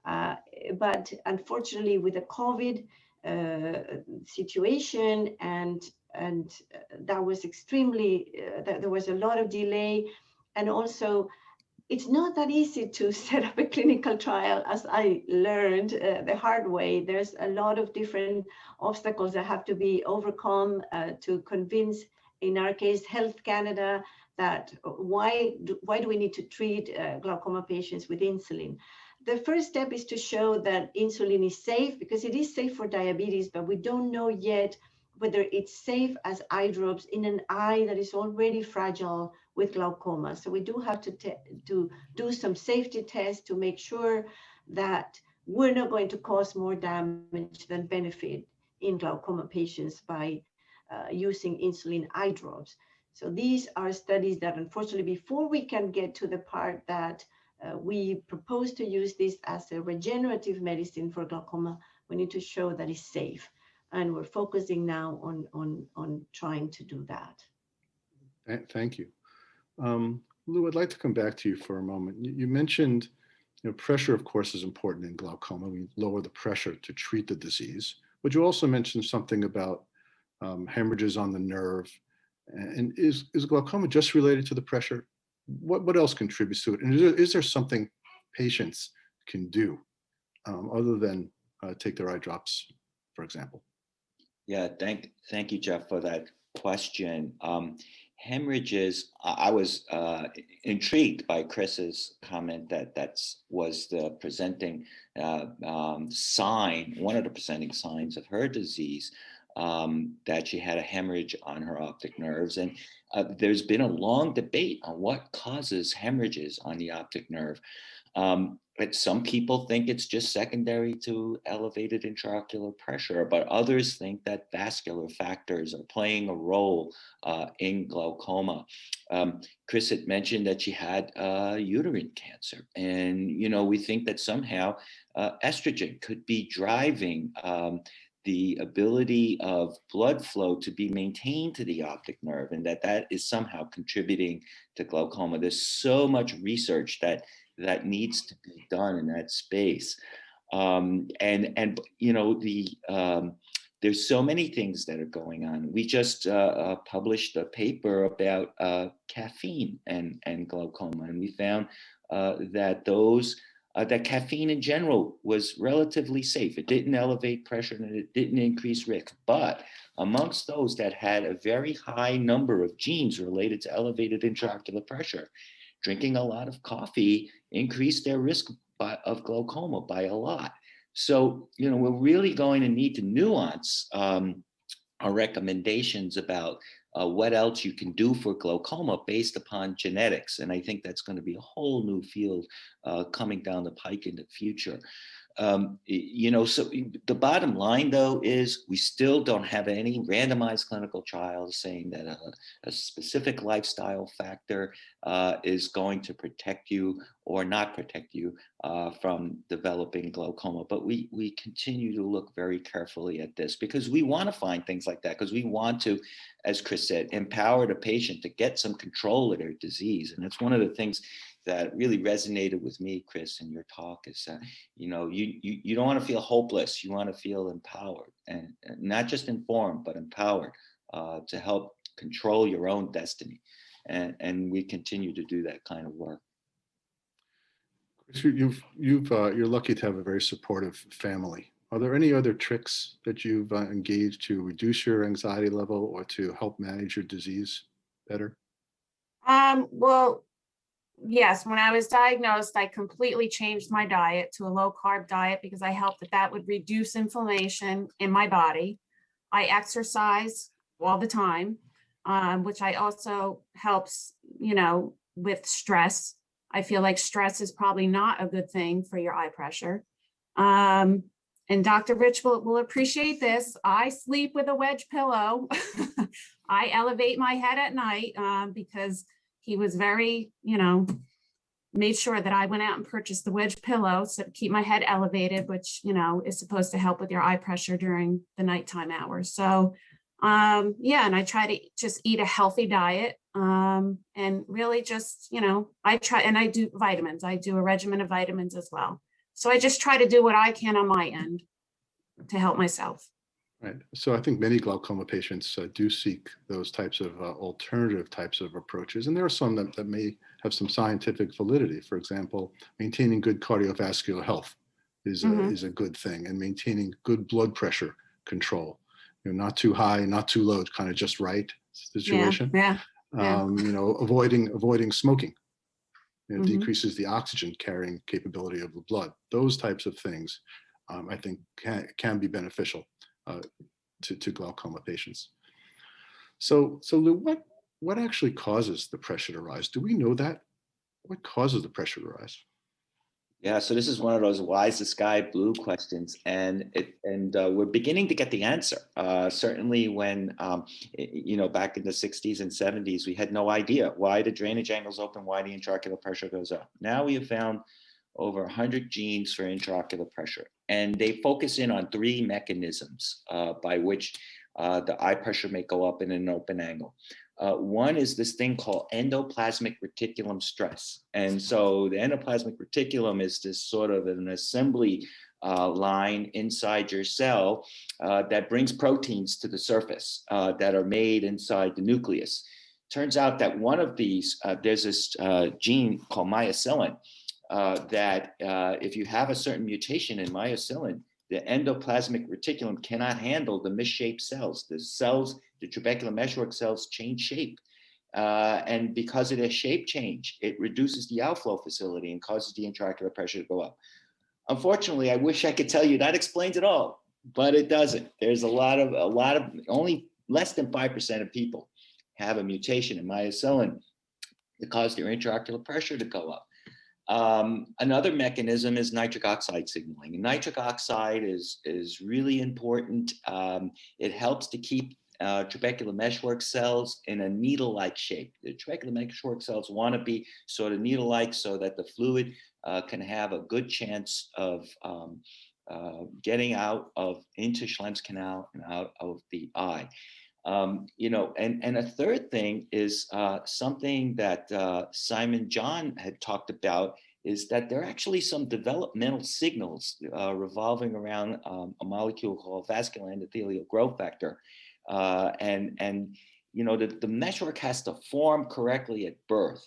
but unfortunately with the COVID situation and that was extremely, there was a lot of delay. And also, it's not that easy to set up a clinical trial, as I learned the hard way. There's a lot of different obstacles that have to be overcome to convince, in our case, Health Canada, that why do we need to treat glaucoma patients with insulin? The first step is to show that insulin is safe, because it is safe for diabetes, but we don't know yet whether it's safe as eye drops in an eye that is already fragile with glaucoma. So we do have to do some safety tests to make sure that we're not going to cause more damage than benefit in glaucoma patients by using insulin eye drops. So these are studies that, unfortunately, before we can get to the part that we propose to use this as a regenerative medicine for glaucoma, we need to show that it's safe. And we're focusing now on trying to do that. Thank you. Lou, I'd like to come back to you for a moment. You mentioned, pressure, of course, is important in glaucoma. We lower the pressure to treat the disease. But you also mentioned something about hemorrhages on the nerve. And is glaucoma just related to the pressure? What else contributes to it? And is there something patients can do other than take their eye drops, for example? Yeah, thank you, Jeff, for that question. Hemorrhages, I was intrigued by Chris's comment that was the presenting sign, one of the presenting signs of her disease, that she had a hemorrhage on her optic nerves. And there's been a long debate on what causes hemorrhages on the optic nerve. But some people think it's just secondary to elevated intraocular pressure, but others think that vascular factors are playing a role in glaucoma. Chris had mentioned that she had uterine cancer, and we think that somehow estrogen could be driving the ability of blood flow to be maintained to the optic nerve, and that is somehow contributing to glaucoma. There's so much research that needs to be done in that space. The there's so many things that are going on. We just published a paper about caffeine and glaucoma, and we found that that caffeine in general was relatively safe. It didn't elevate pressure and it didn't increase risk. But amongst those that had a very high number of genes related to elevated intraocular pressure, drinking a lot of coffee increased their risk of glaucoma by a lot. So, we're really going to need to nuance our recommendations about what else you can do for glaucoma based upon genetics. And I think that's going to be a whole new field coming down the pike in the future. So the bottom line, though, is we still don't have any randomized clinical trials saying that a specific lifestyle factor is going to protect you or not protect you from developing glaucoma. But we continue to look very carefully at this because we want to find things like that, because we want to, as Chris said, empower the patient to get some control of their disease. And that's one of the things that really resonated with me, Chris, in your talk is that, you don't want to feel hopeless. You want to feel empowered, and not just informed, but empowered to help control your own destiny. And we continue to do that kind of work. Chris, you're lucky to have a very supportive family. Are there any other tricks that you've engaged to reduce your anxiety level or to help manage your disease better? Well, yes, when I was diagnosed, I completely changed my diet to a low carb diet because I felt that would reduce inflammation in my body. I exercise all the time, which I also helps, with stress. I feel like stress is probably not a good thing for your eye pressure. And Dr. Rich will appreciate this. I sleep with a wedge pillow. I elevate my head at night because he was very, made sure that I went out and purchased the wedge pillow to keep my head elevated, which, is supposed to help with your eye pressure during the nighttime hours. So, and I try to just eat a healthy diet and really just, I try, and I do vitamins. I do a regimen of vitamins as well. So I just try to do what I can on my end to help myself. Right. So I think many glaucoma patients do seek those types of alternative types of approaches. And there are some that may have some scientific validity. For example, maintaining good cardiovascular health is a good thing, and maintaining good blood pressure control. Not too high, not too low, kind of just right situation. Yeah. Avoiding smoking. Decreases the oxygen carrying capability of the blood. Those types of things, I think, can be beneficial to glaucoma patients. So Lou, what actually causes the pressure to rise? Do we know that? What causes the pressure to rise? Yeah, so this is one of those why is the sky blue questions, and we're beginning to get the answer. Certainly, when back in the 60s and 70s, we had no idea why the drainage angles open, why the intraocular pressure goes up. Now we have found over 100 genes for intraocular pressure, and they focus in on three mechanisms by which the eye pressure may go up in an open angle. One is this thing called endoplasmic reticulum stress. And so the endoplasmic reticulum is this sort of an assembly line inside your cell that brings proteins to the surface that are made inside the nucleus. Turns out that one of these, there's this gene called myocilin that if you have a certain mutation in myocilin, the endoplasmic reticulum cannot handle the misshaped cells. The trabecular meshwork cells change shape. And because of their shape change, it reduces the outflow facility and causes the intraocular pressure to go up. Unfortunately, I wish I could tell you that explains it all, but it doesn't. There's a lot of only less than 5% of people have a mutation in myocilin that cause their intraocular pressure to go up. Another mechanism is nitric oxide signaling. And nitric oxide is really important. It helps to keep trabecular meshwork cells in a needle-like shape. The trabecular meshwork cells want to be sort of needle-like so that the fluid can have a good chance of getting out into Schlemm's canal and out of the eye. And a third thing is something that Simon John had talked about is that there are actually some developmental signals revolving around a molecule called vascular endothelial growth factor. And you know, the meshwork has to form correctly at birth.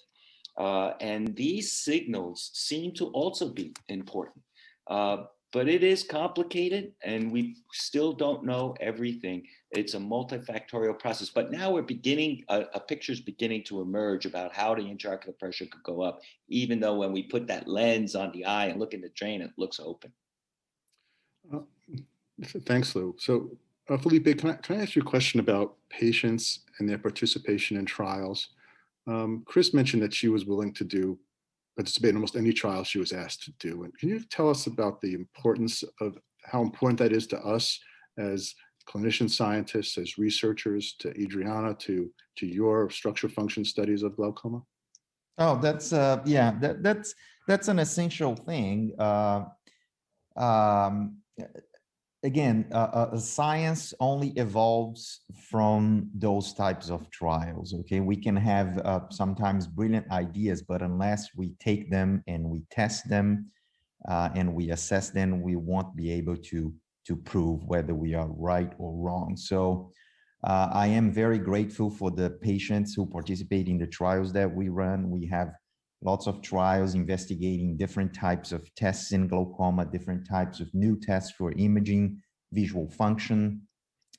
And these signals seem to also be important. But it is complicated and we still don't know everything. It's a multifactorial process, but now we're beginning, a picture's beginning to emerge about how the intraocular pressure could go up, even though when we put that lens on the eye and look in the drain, it looks open. Thanks, Lou. So Felipe, can I ask you a question about patients and their participation in trials? Chris mentioned that she was willing to participate in almost any trial she was asked to do. And can you tell us about the importance of how important that is to us as clinician scientists, as researchers, to Adriana, to your structure function studies of glaucoma? Oh, that's that's an essential thing. Again, science only evolves from those types of trials. Okay, we can have sometimes brilliant ideas, but unless we take them and we test them and we assess them, we won't be able to prove whether we are right or wrong. So I am very grateful for the patients who participate in the trials that we run. We have lots of trials investigating different types of tests in glaucoma, different types of new tests for imaging, visual function.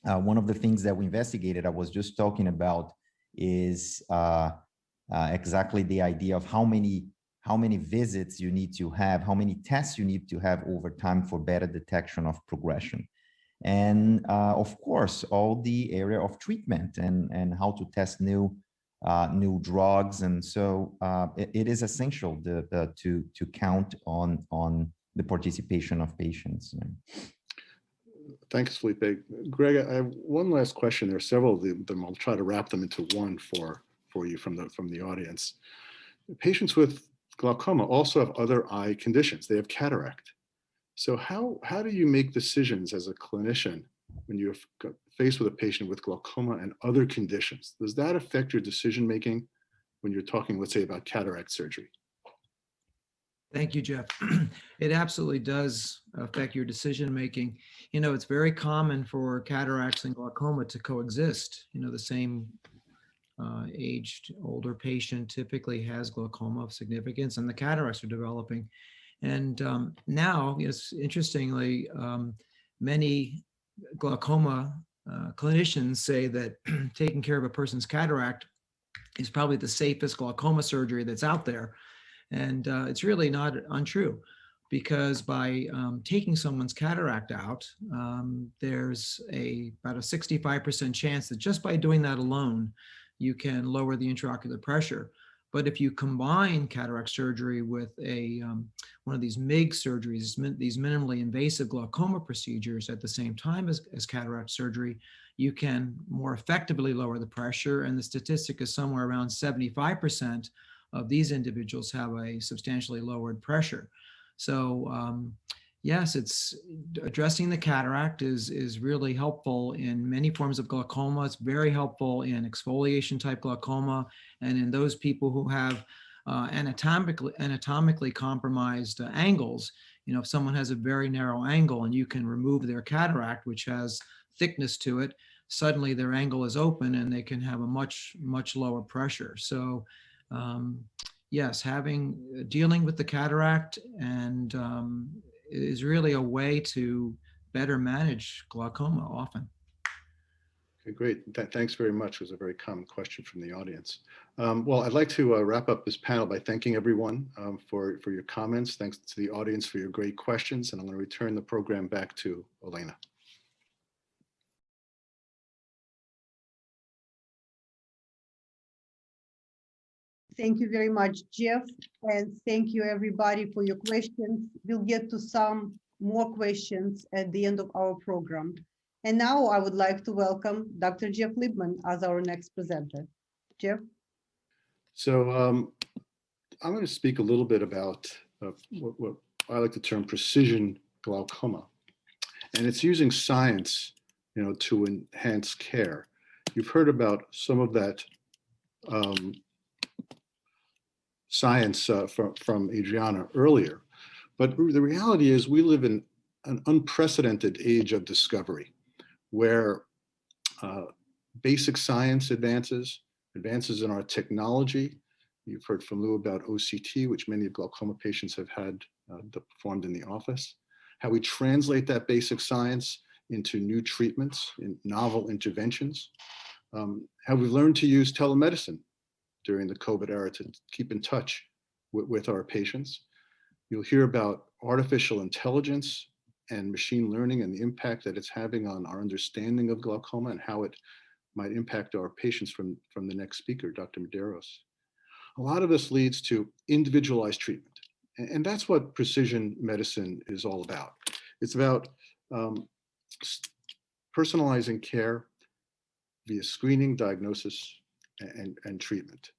One of the things that we investigated, I was just talking about, is exactly the idea of how many visits you need to have, how many tests you need to have over time for better detection of progression. And of course, all the area of treatment and how to test new drugs. And so it is essential to count on the participation of patients. Thanks, Felipe. Greg, I have one last question. There are several of them. I'll try to wrap them into one for you from the audience. Patients with glaucoma also have other eye conditions. They have cataract. So how do you make decisions as a clinician when you're faced with a patient with glaucoma and other conditions? Does that affect your decision-making when you're talking, let's say, about cataract surgery? Thank you, Jeff. It absolutely does affect your decision-making. You know, it's very common for cataracts and glaucoma to coexist. You know, the same aged, older patient typically has glaucoma of significance and the cataracts are developing. And now, yes, interestingly, many glaucoma clinicians say that taking care of a person's cataract is probably the safest glaucoma surgery that's out there. And it's really not untrue, because by taking someone's cataract out, there's about a 65% chance that just by doing that alone, you can lower the intraocular pressure. But if you combine cataract surgery with one of these MIG surgeries, these minimally invasive glaucoma procedures at the same time as cataract surgery, you can more effectively lower the pressure. And the statistic is somewhere around 75% of these individuals have a substantially lowered pressure. So yes, it's addressing the cataract is really helpful in many forms of glaucoma. It's very helpful in exfoliation type glaucoma and in those people who have anatomically compromised angles. You know, if someone has a very narrow angle and you can remove their cataract, which has thickness to it, suddenly their angle is open and they can have a much lower pressure. So yes, dealing with the cataract and is really a way to better manage glaucoma often. Okay, great. Thanks very much. It was a very common question from the audience. Well, I'd like to wrap up this panel by thanking everyone for your comments. Thanks to the audience for your great questions. And I'm going to return the program back to Elena. Thank you very much, Jeff, and thank you everybody for your questions. We'll get to some more questions at the end of our program. And now I would like to welcome Dr. Jeff Liebman as our next presenter. Jeff? So I'm going to speak a little bit about what I like to term precision glaucoma. And it's using science, you know, to enhance care. You've heard about some of that science from Adriana earlier. But the reality is we live in an unprecedented age of discovery where basic science advances in our technology. You've heard from Lou about OCT, which many glaucoma patients have had performed in the office. How we translate that basic science into new treatments, in novel interventions. How we've learned to use telemedicine during the COVID era to keep in touch with our patients. You'll hear about artificial intelligence and machine learning and the impact that it's having on our understanding of glaucoma and how it might impact our patients from the next speaker, Dr. Medeiros. A lot of this leads to individualized treatment. And that's what precision medicine is all about. It's about personalizing care via screening, diagnosis, and treatment.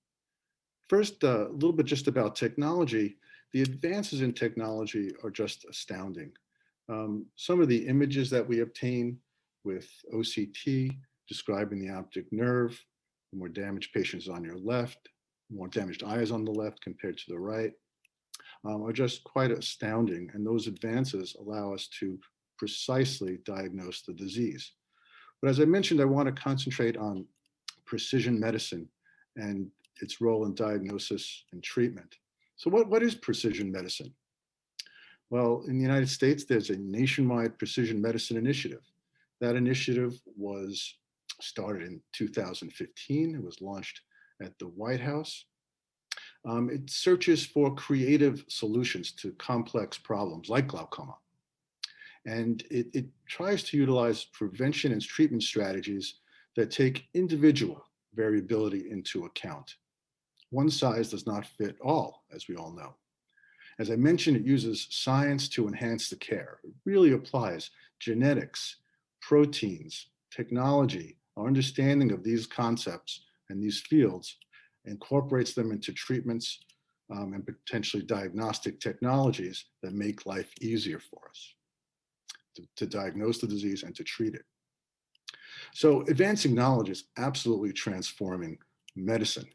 First, a little bit just about technology. The advances in technology are just astounding. Some of the images that we obtain with OCT describing the optic nerve, the more damaged patients on your left, more damaged eyes on the left compared to the right, are just quite astounding. And those advances allow us to precisely diagnose the disease. But as I mentioned, I want to concentrate on precision medicine and its role in diagnosis and treatment. So what is precision medicine? Well, in the United States, there's a nationwide precision medicine initiative. That initiative was started in 2015. It was launched at the White House. It searches for creative solutions to complex problems like glaucoma. And it tries to utilize prevention and treatment strategies that take individual variability into account. One size does not fit all, as we all know. As I mentioned, it uses science to enhance the care. It really applies genetics, proteins, technology, our understanding of these concepts and these fields, incorporates them into treatments and potentially diagnostic technologies that make life easier for us to diagnose the disease and to treat it. So advancing knowledge is absolutely transforming medicine.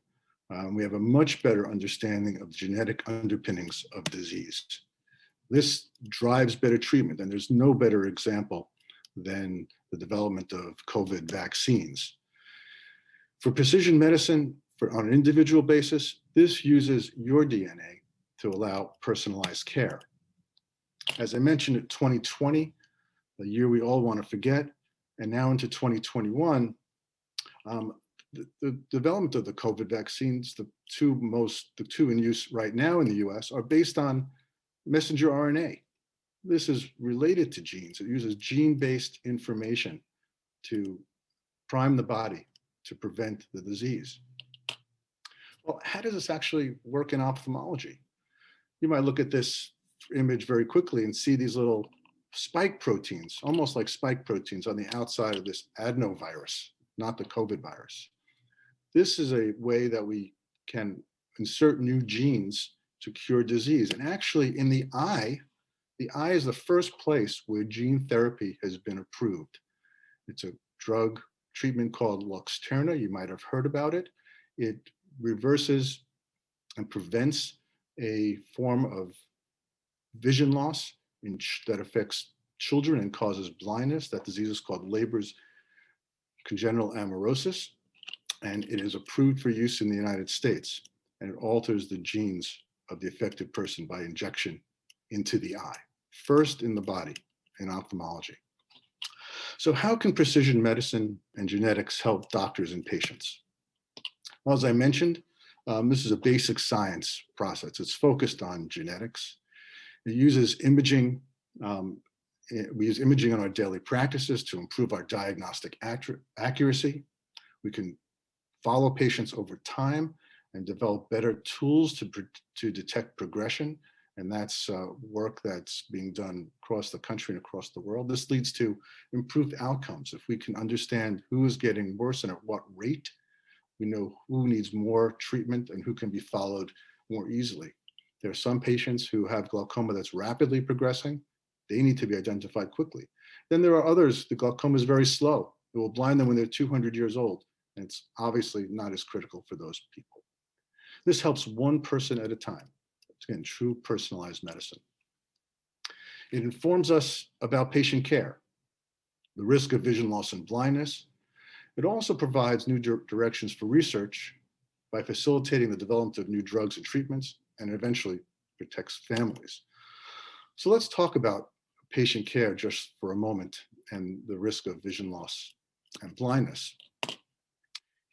We have a much better understanding of the genetic underpinnings of disease. This drives better treatment, and there's no better example than the development of COVID vaccines. For precision medicine, on an individual basis, this uses your DNA to allow personalized care. As I mentioned, in 2020, the year we all want to forget, and now into 2021, the development of the COVID vaccines, the two in use right now in the US, are based on messenger RNA. This is related to genes. It uses gene-based information to prime the body to prevent the disease. Well, how does this actually work in ophthalmology? You might look at this image very quickly and see these little spike proteins, almost like spike proteins on the outside of this adenovirus, not the COVID virus. This is a way that we can insert new genes to cure disease. And actually in the eye is the first place where gene therapy has been approved. It's a drug treatment called Luxturna. You might have heard about it. It reverses and prevents a form of vision loss that affects children and causes blindness. That disease is called Leber's congenital amaurosis, and it is approved for use in the United States, and it alters the genes of the affected person by injection into the eye, first in the body in ophthalmology. So how can precision medicine and genetics help doctors and patients? Well, as I mentioned, this is a basic science process. It's focused on genetics. It uses imaging. We use imaging in our daily practices to improve our diagnostic accuracy. We can follow patients over time and develop better tools to detect progression. And that's work that's being done across the country and across the world. This leads to improved outcomes. If we can understand who is getting worse and at what rate, we know who needs more treatment and who can be followed more easily. There are some patients who have glaucoma that's rapidly progressing. They need to be identified quickly. Then there are others, the glaucoma is very slow. It will blind them when they're 200 years old. And it's obviously not as critical for those people. This helps one person at a time. It's, again, true personalized medicine. It informs us about patient care, the risk of vision loss and blindness. It also provides new directions for research by facilitating the development of new drugs and treatments, and eventually protects families. So let's talk about patient care just for a moment and the risk of vision loss and blindness.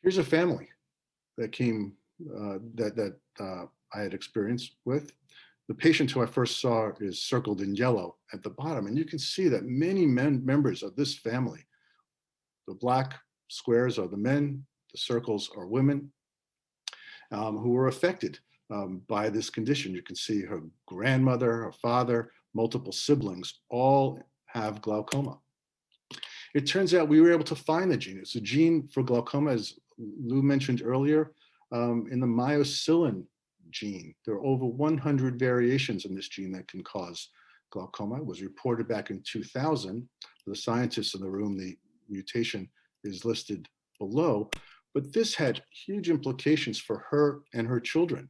Here's a family that came, that I had experience with. The patient who I first saw is circled in yellow at the bottom, and you can see that many members of this family, the black squares are the men, the circles are women, who were affected by this condition. You can see her grandmother, her father, multiple siblings, all have glaucoma. It turns out we were able to find the gene. It's a gene for glaucoma, as Lou mentioned earlier, in the myocilin gene. There are over 100 variations in this gene that can cause glaucoma. It was reported back in 2000. For the scientists in the room, the mutation is listed below, but this had huge implications for her and her children.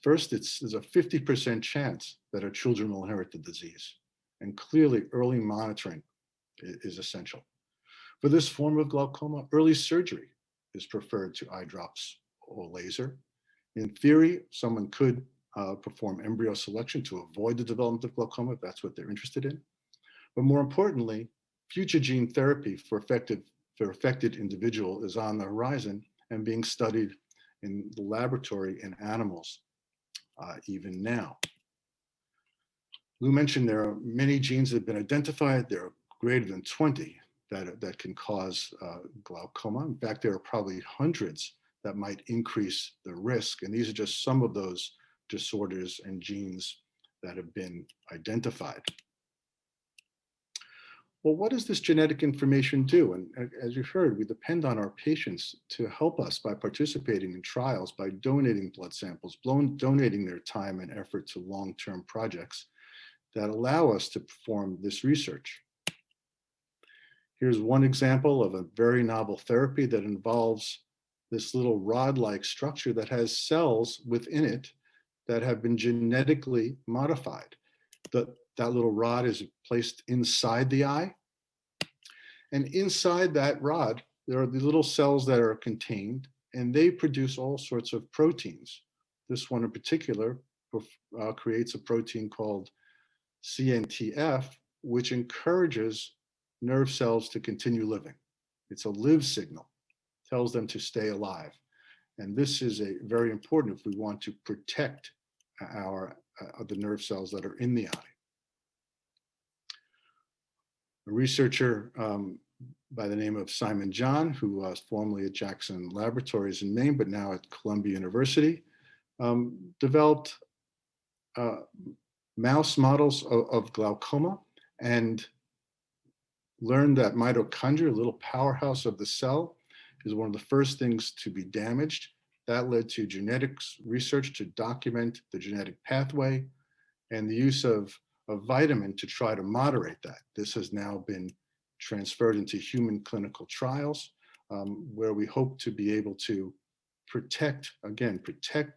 First, there's a 50% chance that her children will inherit the disease, and clearly early monitoring is essential. For this form of glaucoma, early surgery is preferred to eye drops or laser. In theory, someone could perform embryo selection to avoid the development of glaucoma if that's what they're interested in. But more importantly, future gene therapy for affected individual is on the horizon and being studied in the laboratory in animals even now. Lou mentioned there are many genes that have been identified. There are greater than 20 that can cause glaucoma. In fact, there are probably hundreds that might increase the risk. And these are just some of those disorders and genes that have been identified. Well, what does this genetic information do? And as you've heard, we depend on our patients to help us by participating in trials, by donating blood samples, donating their time and effort to long-term projects that allow us to perform this research. Here's one example of a very novel therapy that involves this little rod-like structure that has cells within it that have been genetically modified. That little rod is placed inside the eye. And inside that rod, there are the little cells that are contained, and they produce all sorts of proteins. This one in particular creates a protein called CNTF, which encourages nerve cells to continue living. It's a live signal, tells them to stay alive. And this is very important if we want to protect the nerve cells that are in the eye. A researcher by the name of Simon John, who was formerly at Jackson Laboratories in Maine, but now at Columbia University, developed mouse models of glaucoma and learned that mitochondria, a little powerhouse of the cell, is one of the first things to be damaged. That led to genetics research to document the genetic pathway and the use of a vitamin to try to moderate that. This has now been transferred into human clinical trials, where we hope to be able to protect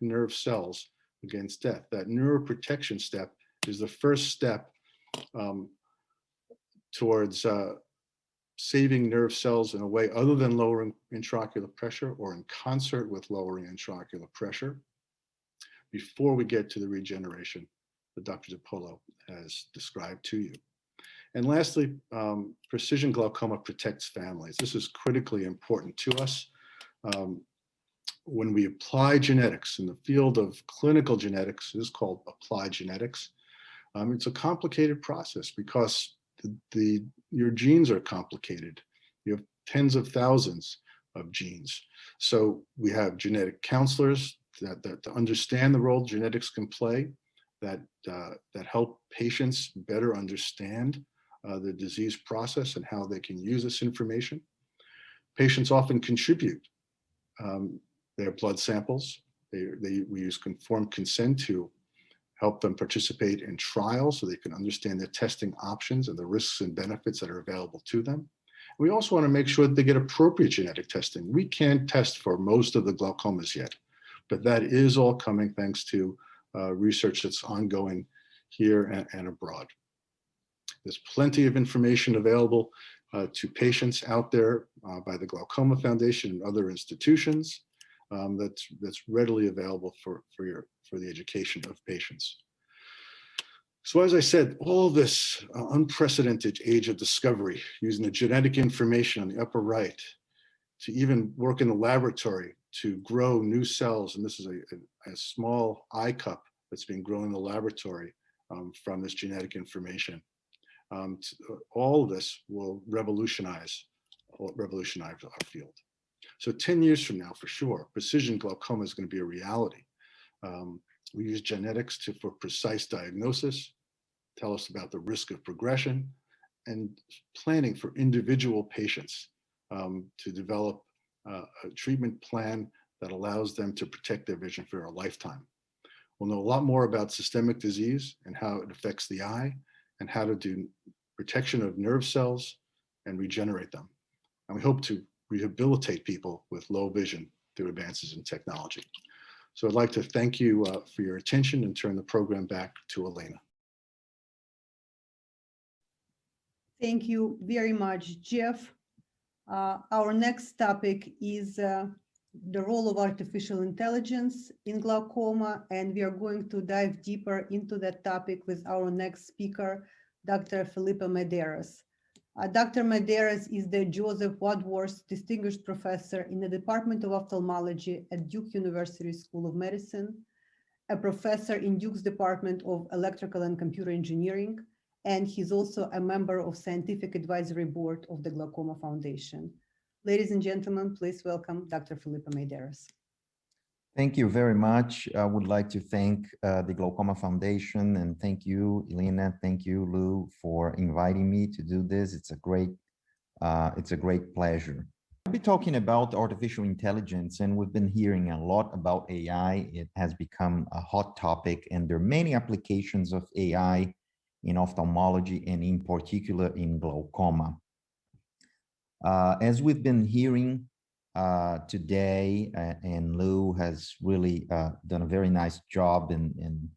nerve cells against death. That neuroprotection step is the first step towards saving nerve cells in a way other than lowering intraocular pressure or in concert with lowering intraocular pressure before we get to the regeneration that Dr. De Paolo has described to you. And lastly, precision glaucoma protects families. This is critically important to us. When we apply genetics in the field of clinical genetics, this is called applied genetics. It's a complicated process because your genes are complicated. You have tens of thousands of genes. So we have genetic counselors that understand the role genetics can play, that help patients better understand the disease process and how they can use this information. Patients often contribute their blood samples. We use informed consent to help them participate in trials so they can understand their testing options and the risks and benefits that are available to them. We also want to make sure that they get appropriate genetic testing. We can't test for most of the glaucomas yet. But that is all coming thanks to research that's ongoing here and abroad. There's plenty of information available to patients out there by the Glaucoma Foundation and other institutions that's readily available for the education of patients. So as I said, all this unprecedented age of discovery, using the genetic information on the upper right to even work in the laboratory to grow new cells. And this is a small eye cup that's being grown in the laboratory from this genetic information. All of this will revolutionize our field. So 10 years from now, for sure, precision glaucoma is going to be a reality. We use genetics for precise diagnosis, tell us about the risk of progression, and planning for individual patients to develop a treatment plan that allows them to protect their vision for a lifetime. We'll know a lot more about systemic disease and how it affects the eye and how to do protection of nerve cells and regenerate them. And we hope to rehabilitate people with low vision through advances in technology. So I'd like to thank you for your attention and turn the program back to Elena. Thank you very much, Jeff. Our next topic is the role of artificial intelligence in glaucoma, and we are going to dive deeper into that topic with our next speaker, Dr. Felipe Medeiros. Dr. Medeiros is the Joseph Wadworth Distinguished Professor in the Department of Ophthalmology at Duke University School of Medicine, a professor in Duke's Department of Electrical and Computer Engineering, and he's also a member of Scientific Advisory Board of the Glaucoma Foundation. Ladies and gentlemen, please welcome Dr. Felipe Medeiros. Thank you very much. I would like to thank the Glaucoma Foundation, and thank you, Elena. Thank you, Lou, for inviting me to do this. It's a great pleasure. I'll be talking about artificial intelligence, and we've been hearing a lot about AI. It has become a hot topic, and there are many applications of AI in ophthalmology and in particular in glaucoma. As we've been hearing today, and Lou has really done a very nice job in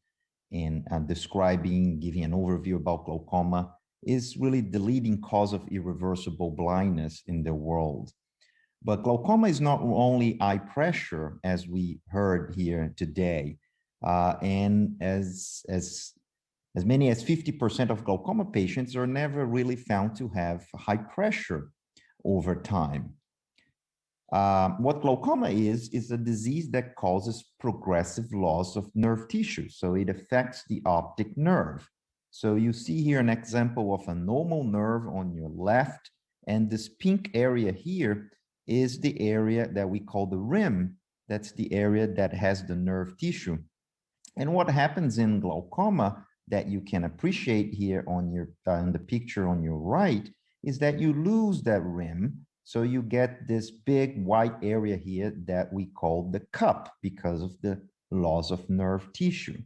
describing, giving an overview about glaucoma, is really the leading cause of irreversible blindness in the world. But glaucoma is not only eye pressure, as we heard here today, and as many as 50% of glaucoma patients are never really found to have high pressure over time. What glaucoma is a disease that causes progressive loss of nerve tissue. So it affects the optic nerve. So you see here an example of a normal nerve on your left, and this pink area here is the area that we call the rim. That's the area that has the nerve tissue. And what happens in glaucoma that you can appreciate here on your in the picture on your right is that you lose that rim. So you get this big white area here that we call the cup because of the loss of nerve tissue.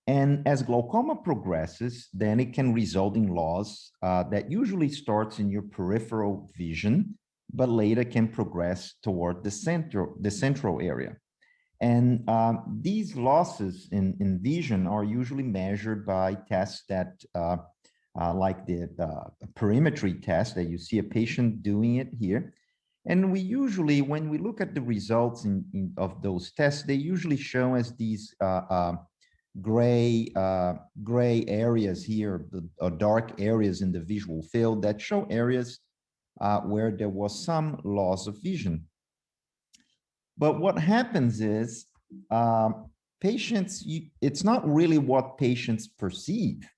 And as glaucoma progresses, then it can result in loss that usually starts in your peripheral vision, but later can progress toward the central area. And these losses in vision are usually measured by tests that like the perimetry test that you see a patient doing it here. And we usually, when we look at the results of those tests, they usually show us these gray areas here, dark areas in the visual field that show areas where there was some loss of vision. But what happens is patients, it's not really what patients perceive.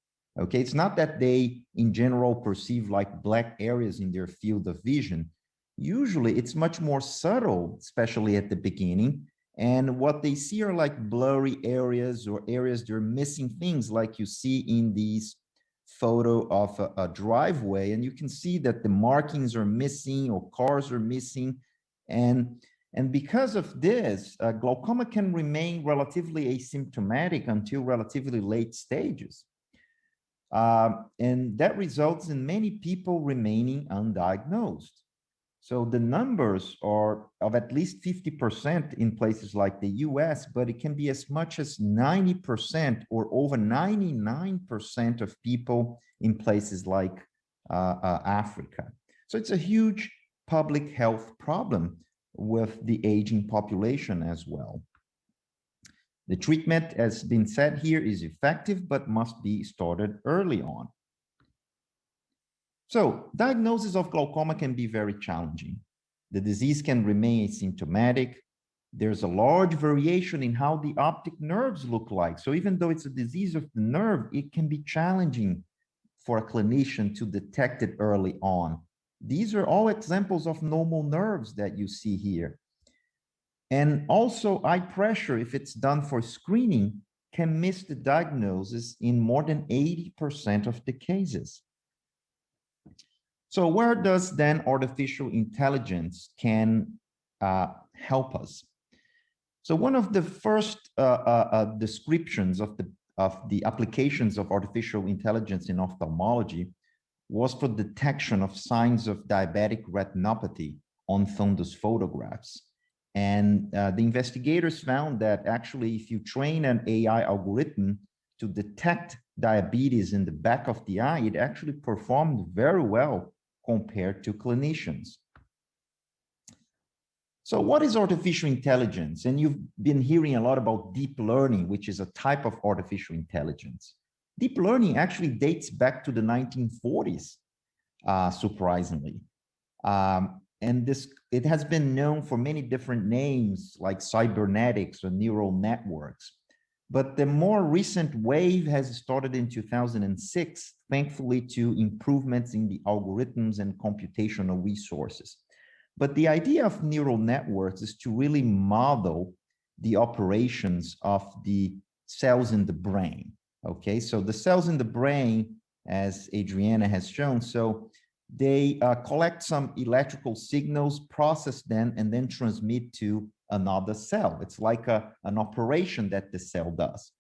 Okay, it's not that they in general perceive like black areas in their field of vision. Usually it's much more subtle, especially at the beginning. And what they see are like blurry areas or areas that are missing things, like you see in these photo of a driveway. And you can see that the markings are missing or cars are missing. And because of this, glaucoma can remain relatively asymptomatic until relatively late stages. And that results in many people remaining undiagnosed. So the numbers are of at least 50% in places like the US, but it can be as much as 90% or over 99% of people in places like Africa. So it's a huge public health problem with the aging population as well. The treatment, as been said here, is effective, but must be started early on. So diagnosis of glaucoma can be very challenging. The disease can remain asymptomatic. There's a large variation in how the optic nerves look like. So even though it's a disease of the nerve, it can be challenging for a clinician to detect it early on. These are all examples of normal nerves that you see here. And also eye pressure, if it's done for screening, can miss the diagnosis in more than 80% of the cases. So where does then artificial intelligence can help us? So one of the first descriptions of the applications of artificial intelligence in ophthalmology was for detection of signs of diabetic retinopathy on fundus photographs. And the investigators found that actually if you train an AI algorithm to detect diabetes in the back of the eye, it actually performed very well compared to clinicians. So what is artificial intelligence? And you've been hearing a lot about deep learning, which is a type of artificial intelligence. Deep learning actually dates back to the 1940s, surprisingly. And it has been known for many different names like cybernetics or neural networks. But the more recent wave has started in 2006, thankfully to improvements in the algorithms and computational resources. But the idea of neural networks is to really model the operations of the cells in the brain. Okay, so the cells in the brain, as Adriana has shown, so they collect some electrical signals, process them, and then transmit to another cell. It's like an operation that the cell does.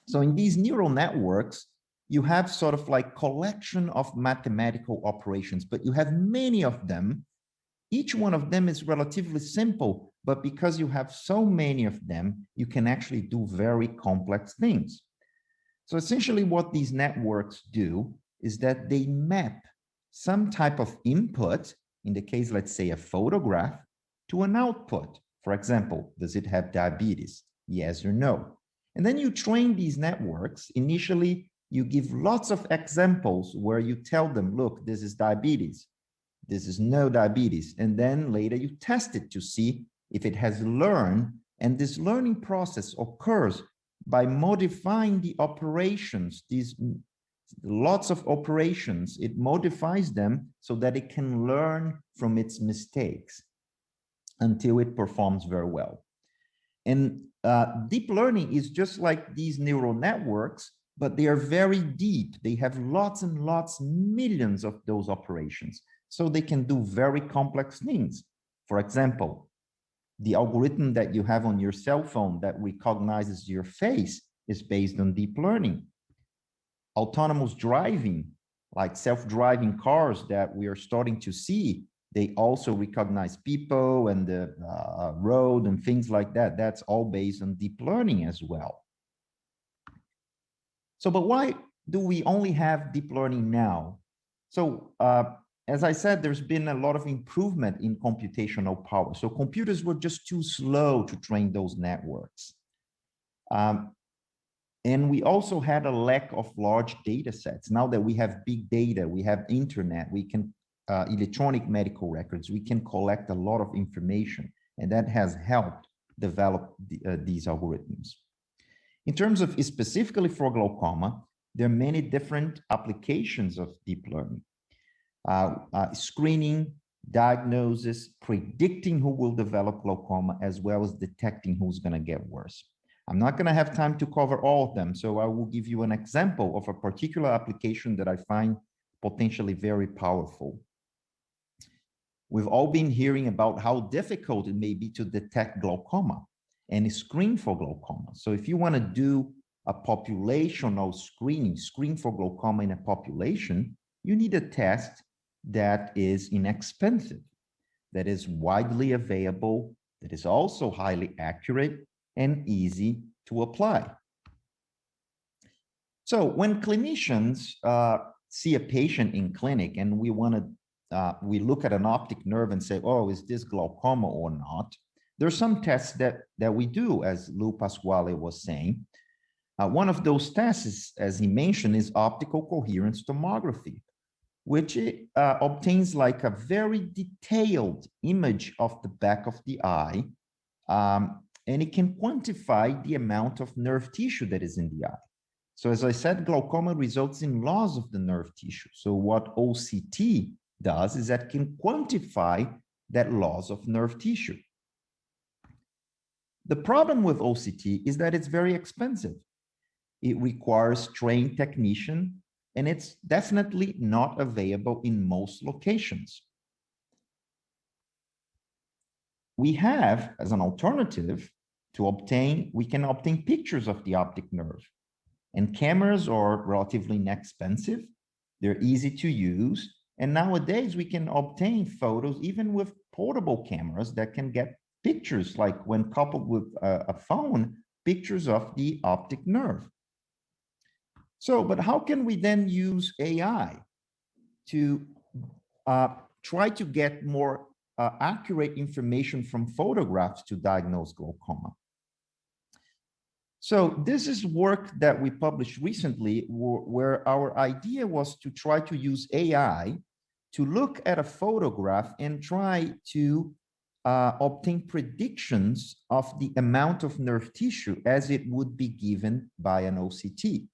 So in these neural networks, you have sort of like collection of mathematical operations, but you have many of them. Each one of them is relatively simple, but because you have so many of them, you can actually do very complex things. So essentially what these networks do is that they map some type of input, in the case, let's say a photograph, to an output. For example, does it have diabetes? Yes or no? And then you train these networks. Initially, you give lots of examples where you tell them, look, this is diabetes. This is no diabetes. And then later you test it to see if it has learned. And this learning process occurs by modifying the operations, these lots of operations. It modifies them so that it can learn from its mistakes until it performs very well. And deep learning is just like these neural networks, but they are very deep. They have lots and lots, millions of those operations. So they can do very complex things. For example, the algorithm that you have on your cell phone that recognizes your face is based on deep learning. Autonomous driving, like self-driving cars that we are starting to see, they also recognize people and the road and things like that. That's all based on deep learning as well. So, but why do we only have deep learning now? So, as I said, there's been a lot of improvement in computational power. So computers were just too slow to train those networks. And we also had a lack of large data sets. Now that we have big data, we have internet, we can electronic medical records, we can collect a lot of information, and that has helped develop these algorithms. In terms of specifically for glaucoma, there are many different applications of deep learning. Screening, diagnosis, predicting who will develop glaucoma, as well as detecting who's going to get worse. I'm not going to have time to cover all of them, so I will give you an example of a particular application that I find potentially very powerful. We've all been hearing about how difficult it may be to detect glaucoma and screen for glaucoma. So if you want to do a populational screen for glaucoma in a population, you need a test that is inexpensive. that is widely available, that is also highly accurate and easy to apply. So when clinicians see a patient in clinic and we look at an optic nerve and say, oh, is this glaucoma or not? There's some tests that we do, as Luis Pasquale was saying. One of those tests, as he mentioned, is optical coherence tomography, which obtains like a very detailed image of the back of the eye, and it can quantify the amount of nerve tissue that is in the eye. So as I said, glaucoma results in loss of the nerve tissue. So what OCT does is that it can quantify that loss of nerve tissue. The problem with OCT is that it's very expensive. It requires trained technician, and it's definitely not available in most locations. We have, as an alternative, we can obtain pictures of the optic nerve. And cameras are relatively inexpensive. They're easy to use. And nowadays we can obtain photos even with portable cameras that can get pictures, like when coupled with a phone, pictures of the optic nerve. So, but how can we then use AI to try to get more accurate information from photographs to diagnose glaucoma? So this is work that we published recently where our idea was to try to use AI to look at a photograph and try to obtain predictions of the amount of nerve tissue as it would be given by an OCT.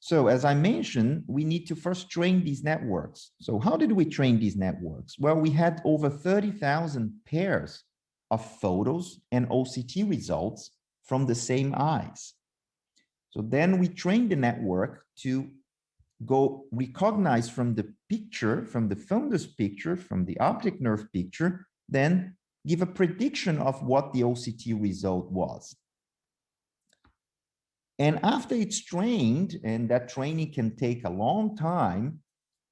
So as I mentioned, we need to first train these networks. So how did we train these networks? Well, we had over 30,000 pairs of photos and OCT results from the same eyes. So then we trained the network to go recognize from the picture, from the fundus picture, from the optic nerve picture, then give a prediction of what the OCT result was. And after it's trained, and that training can take a long time,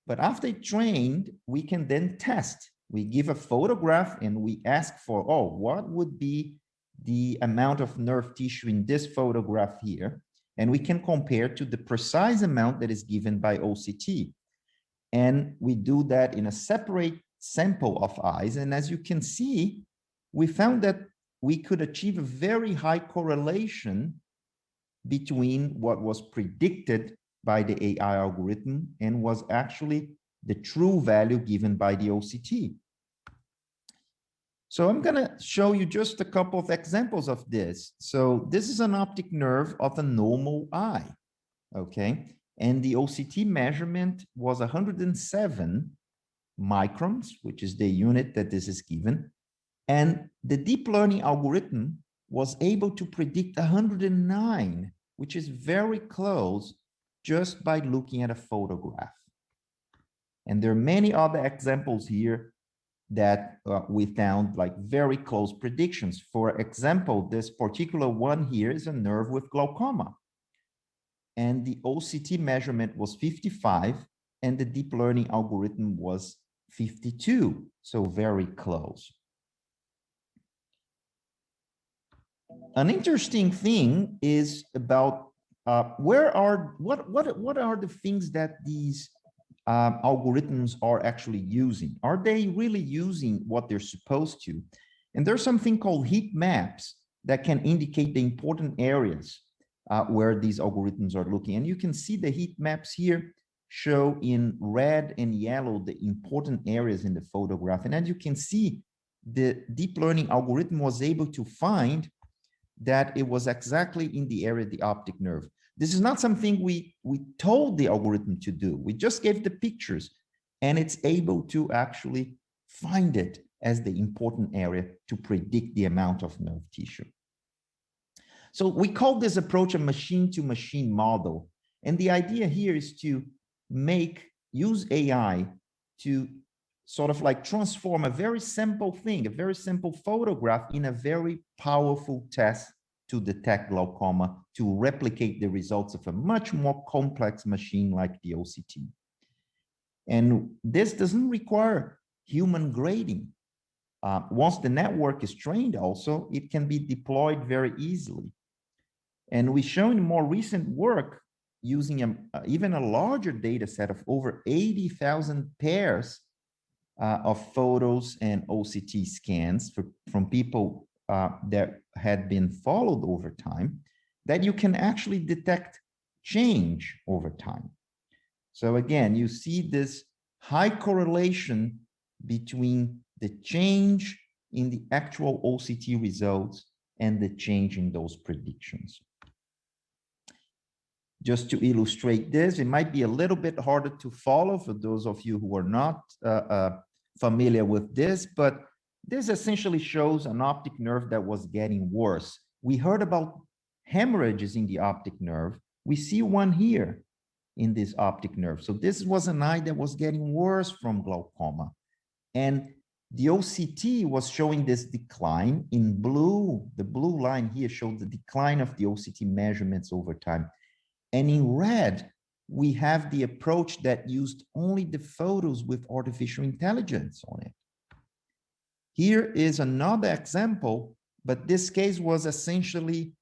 but after it's trained, we can then test. We give a photograph and we ask for, oh, what would be the amount of nerve tissue in this photograph here? And we can compare to the precise amount that is given by OCT. And we do that in a separate sample of eyes. And as you can see, we found that we could achieve a very high correlation between what was predicted by the AI algorithm and was actually the true value given by the OCT. So I'm going to show you just a couple of examples of this. So this is an optic nerve of a normal eye, okay? And the OCT measurement was 107 microns, which is the unit that this is given. And the deep learning algorithm was able to predict 109, which is very close just by looking at a photograph. And there are many other examples here that we found like very close predictions. For example, this particular one here is a nerve with glaucoma. And the OCT measurement was 55 and the deep learning algorithm was 52, so very close. An interesting thing is about what are the things that these algorithms are actually using? Are they really using what they're supposed to? And there's something called heat maps that can indicate the important areas where these algorithms are looking. And you can see the heat maps here show in red and yellow the important areas in the photograph. And as you can see, the deep learning algorithm was able to find that it was exactly in the area of the optic nerve. This is not something we told the algorithm to do. We just gave the pictures and it's able to actually find it as the important area to predict the amount of nerve tissue. So we call this approach a machine-to-machine model. And the idea here is to use AI to sort of like transform a very simple thing, a very simple photograph in a very powerful test to detect glaucoma, to replicate the results of a much more complex machine like the OCT. And this doesn't require human grading. Once the network is trained also, it can be deployed very easily. And we've shown more recent work using even a larger data set of over 80,000 pairs of photos and OCT scans from people that had been followed over time, that you can actually detect change over time. So again, you see this high correlation between the change in the actual OCT results and the change in those predictions. Just to illustrate this, it might be a little bit harder to follow for those of you who are not familiar with this, but this essentially shows an optic nerve that was getting worse. We heard about hemorrhages in the optic nerve. We see one here in this optic nerve. So this was an eye that was getting worse from glaucoma. And the OCT was showing this decline in blue. The blue line here showed the decline of the OCT measurements over time. And in red, we have the approach that used only the photos with artificial intelligence on it. Here is another example, but this case was essentially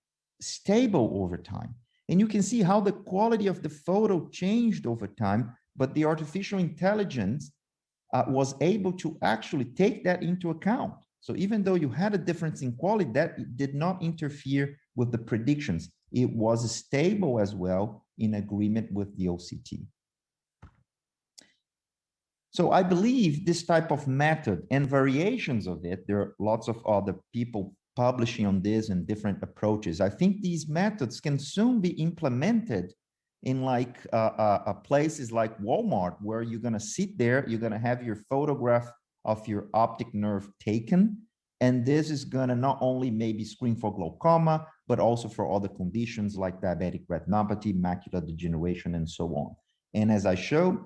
stable over time. And you can see how the quality of the photo changed over time, but the artificial intelligence was able to actually take that into account. So even though you had a difference in quality, that did not interfere with the predictions. It was stable as well in agreement with the OCT. So I believe this type of method and variations of it, there are lots of other people publishing on this and different approaches. I think these methods can soon be implemented in like places like Walmart, where you're going to sit there, you're going to have your photograph of your optic nerve taken. And this is going to not only maybe screen for glaucoma, but also for other conditions like diabetic retinopathy, macular degeneration, and so on. And as I showed,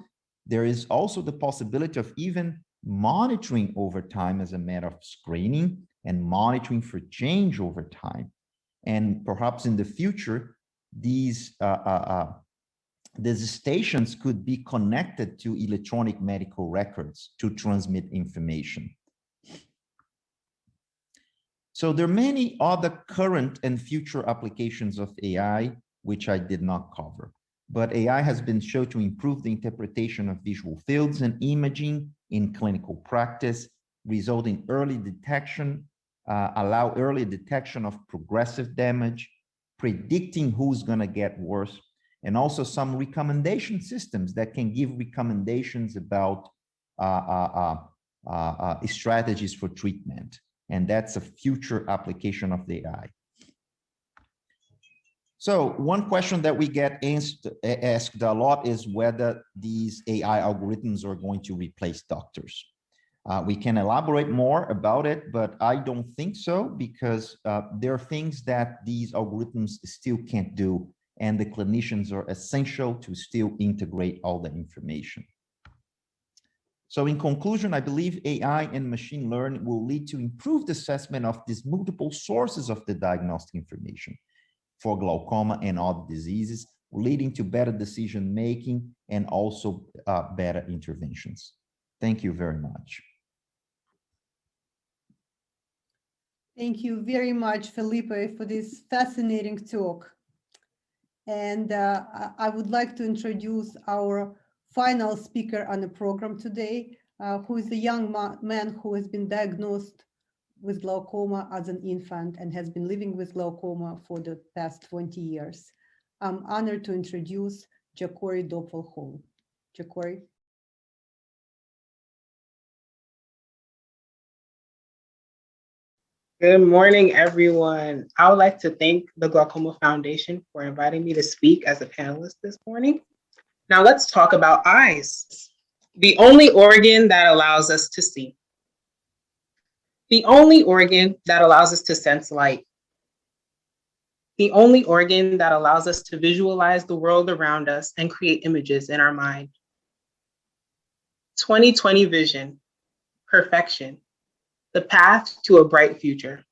there is also the possibility of even monitoring over time as a matter of screening and monitoring for change over time. And perhaps in the future, these stations could be connected to electronic medical records to transmit information. So there are many other current and future applications of AI, which I did not cover. But AI has been shown to improve the interpretation of visual fields and imaging in clinical practice, result in early detection, allow early detection of progressive damage, predicting who's going to get worse, and also some recommendation systems that can give recommendations about strategies for treatment. And that's a future application of the AI. So one question that we get asked a lot is whether these AI algorithms are going to replace doctors. We can elaborate more about it, but I don't think so, because there are things that these algorithms still can't do, and the clinicians are essential to still integrate all the information. So in conclusion, I believe AI and machine learning will lead to improved assessment of these multiple sources of the diagnostic information for glaucoma and other diseases, leading to better decision-making and also better interventions. Thank you very much. Thank you very much, Felipe, for this fascinating talk. And I would like to introduce our final speaker on the program today, who is a young man who has been diagnosed with glaucoma as an infant and has been living with glaucoma for the past 20 years. I'm honored to introduce Gregory Doppel-Hall. Gregory. Good morning, everyone. I would like to thank the Glaucoma Foundation for inviting me to speak as a panelist this morning. Now let's talk about eyes, the only organ that allows us to see, the only organ that allows us to sense light, the only organ that allows us to visualize the world around us and create images in our mind. 20/20 vision, perfection, the path to a bright future.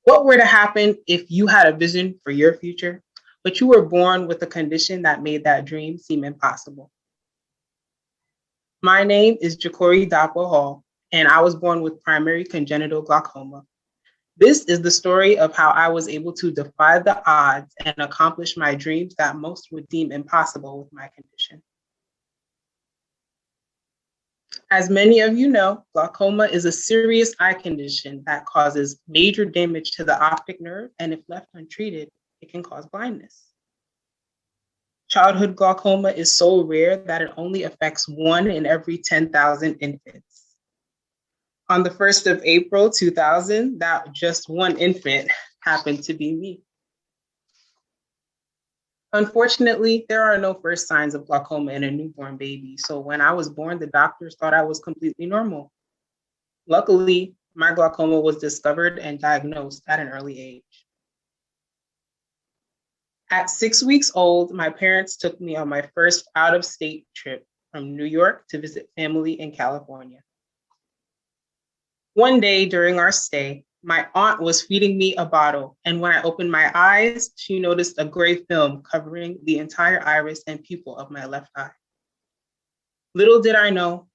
What were to happen if you had a vision for your future, but you were born with a condition that made that dream seem impossible? My name is Gregory De Paolo, and I was born with primary congenital glaucoma. This is the story of how I was able to defy the odds and accomplish my dreams that most would deem impossible with my condition. As many of you know, glaucoma is a serious eye condition that causes major damage to the optic nerve, and if left untreated, it can cause blindness. Childhood glaucoma is so rare that it only affects 1 in every 10,000 infants. On the 1st of April 2000, that just one infant happened to be me. Unfortunately, there are no first signs of glaucoma in a newborn baby, so when I was born, the doctors thought I was completely normal. Luckily, my glaucoma was discovered and diagnosed at an early age. At 6 weeks old, my parents took me on my first out-of-state trip from New York to visit family in California. One day during our stay, my aunt was feeding me a bottle, and when I opened my eyes, she noticed a gray film covering the entire iris and pupil of my left eye. Little did I know,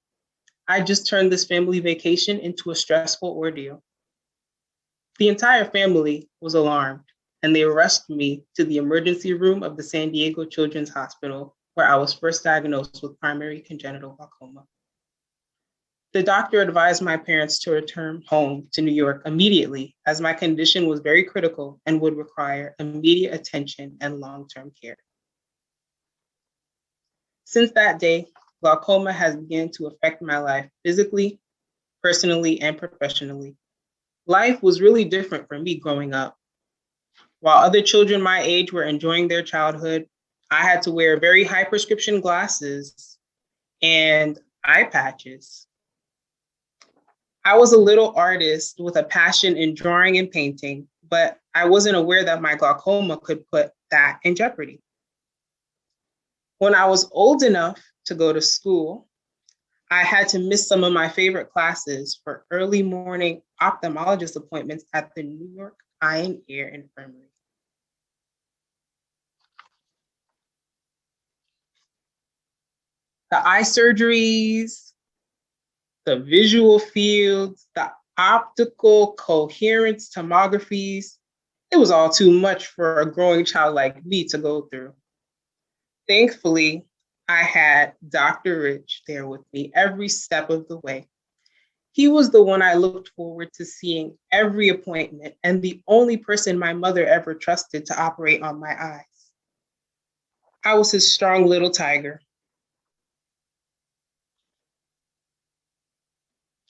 I just turned this family vacation into a stressful ordeal. The entire family was alarmed, and they rushed me to the emergency room of the San Diego Children's Hospital, where I was first diagnosed with primary congenital glaucoma. The doctor advised my parents to return home to New York immediately, as my condition was very critical and would require immediate attention and long-term care. Since that day, glaucoma has begun to affect my life physically, personally, and professionally. Life was really different for me growing up. While other children my age were enjoying their childhood, I had to wear very high prescription glasses and eye patches. I was a little artist with a passion in drawing and painting, but I wasn't aware that my glaucoma could put that in jeopardy. When I was old enough to go to school, I had to miss some of my favorite classes for early morning ophthalmologist appointments at the New York Eye and Ear Infirmary. The eye surgeries, the visual fields, the optical coherence tomographies, it was all too much for a growing child like me to go through. Thankfully, I had Dr. Rich there with me every step of the way. He was the one I looked forward to seeing every appointment and the only person my mother ever trusted to operate on my eyes. I was his strong little tiger.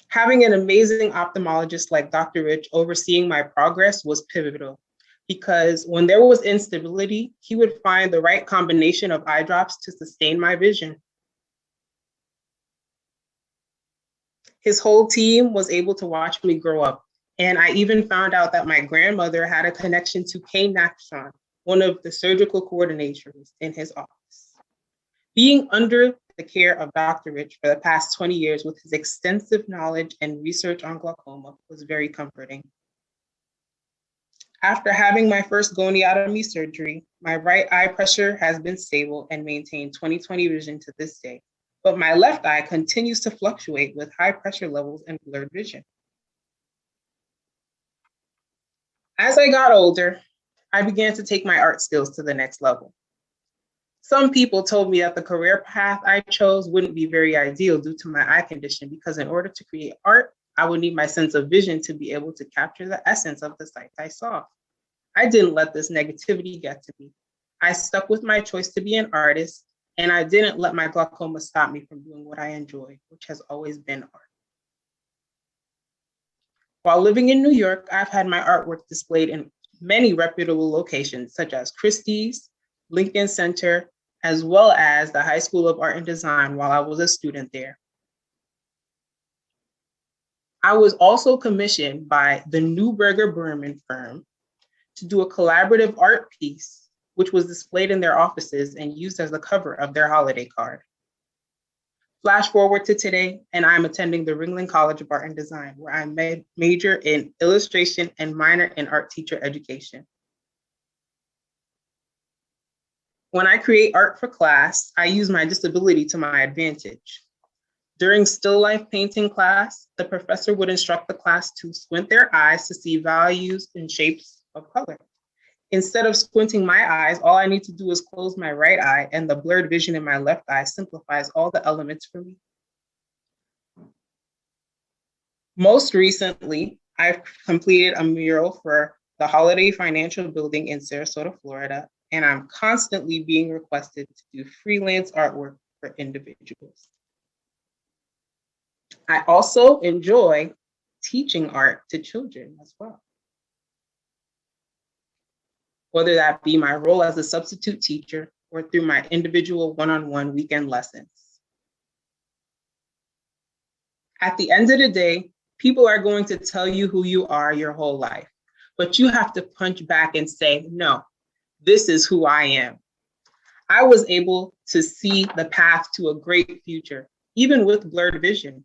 Having an amazing ophthalmologist like Dr. Rich overseeing my progress was pivotal, because when there was instability, he would find the right combination of eye drops to sustain my vision. His whole team was able to watch me grow up, and I even found out that my grandmother had a connection to Kay Nakshon, one of the surgical coordinators in his office. Being under the care of Dr. Rich for the past 20 years with his extensive knowledge and research on glaucoma was very comforting. After having my first goniotomy surgery, my right eye pressure has been stable and maintained 20/20 vision to this day, but my left eye continues to fluctuate with high pressure levels and blurred vision. As I got older, I began to take my art skills to the next level. Some people told me that the career path I chose wouldn't be very ideal due to my eye condition, because in order to create art, I would need my sense of vision to be able to capture the essence of the sights I saw. I didn't let this negativity get to me. I stuck with my choice to be an artist, and I didn't let my glaucoma stop me from doing what I enjoy, which has always been art. While living in New York, I've had my artwork displayed in many reputable locations, such as Christie's, Lincoln Center, as well as the High School of Art and Design while I was a student there. I was also commissioned by the Neuberger Berman firm to do a collaborative art piece, which was displayed in their offices and used as the cover of their holiday card. Flash forward to today, and I'm attending the Ringling College of Art and Design, where I major in illustration and minor in art teacher education. When I create art for class, I use my disability to my advantage. During still life painting class, the professor would instruct the class to squint their eyes to see values and shapes of color. Instead of squinting my eyes, all I need to do is close my right eye, and the blurred vision in my left eye simplifies all the elements for me. Most recently, I've completed a mural for the Holiday Financial Building in Sarasota, Florida, and I'm constantly being requested to do freelance artwork for individuals. I also enjoy teaching art to children as well, whether that be my role as a substitute teacher or through my individual one-on-one weekend lessons. At the end of the day, people are going to tell you who you are your whole life, but you have to punch back and say, no, this is who I am. I was able to see the path to a great future, even with blurred vision,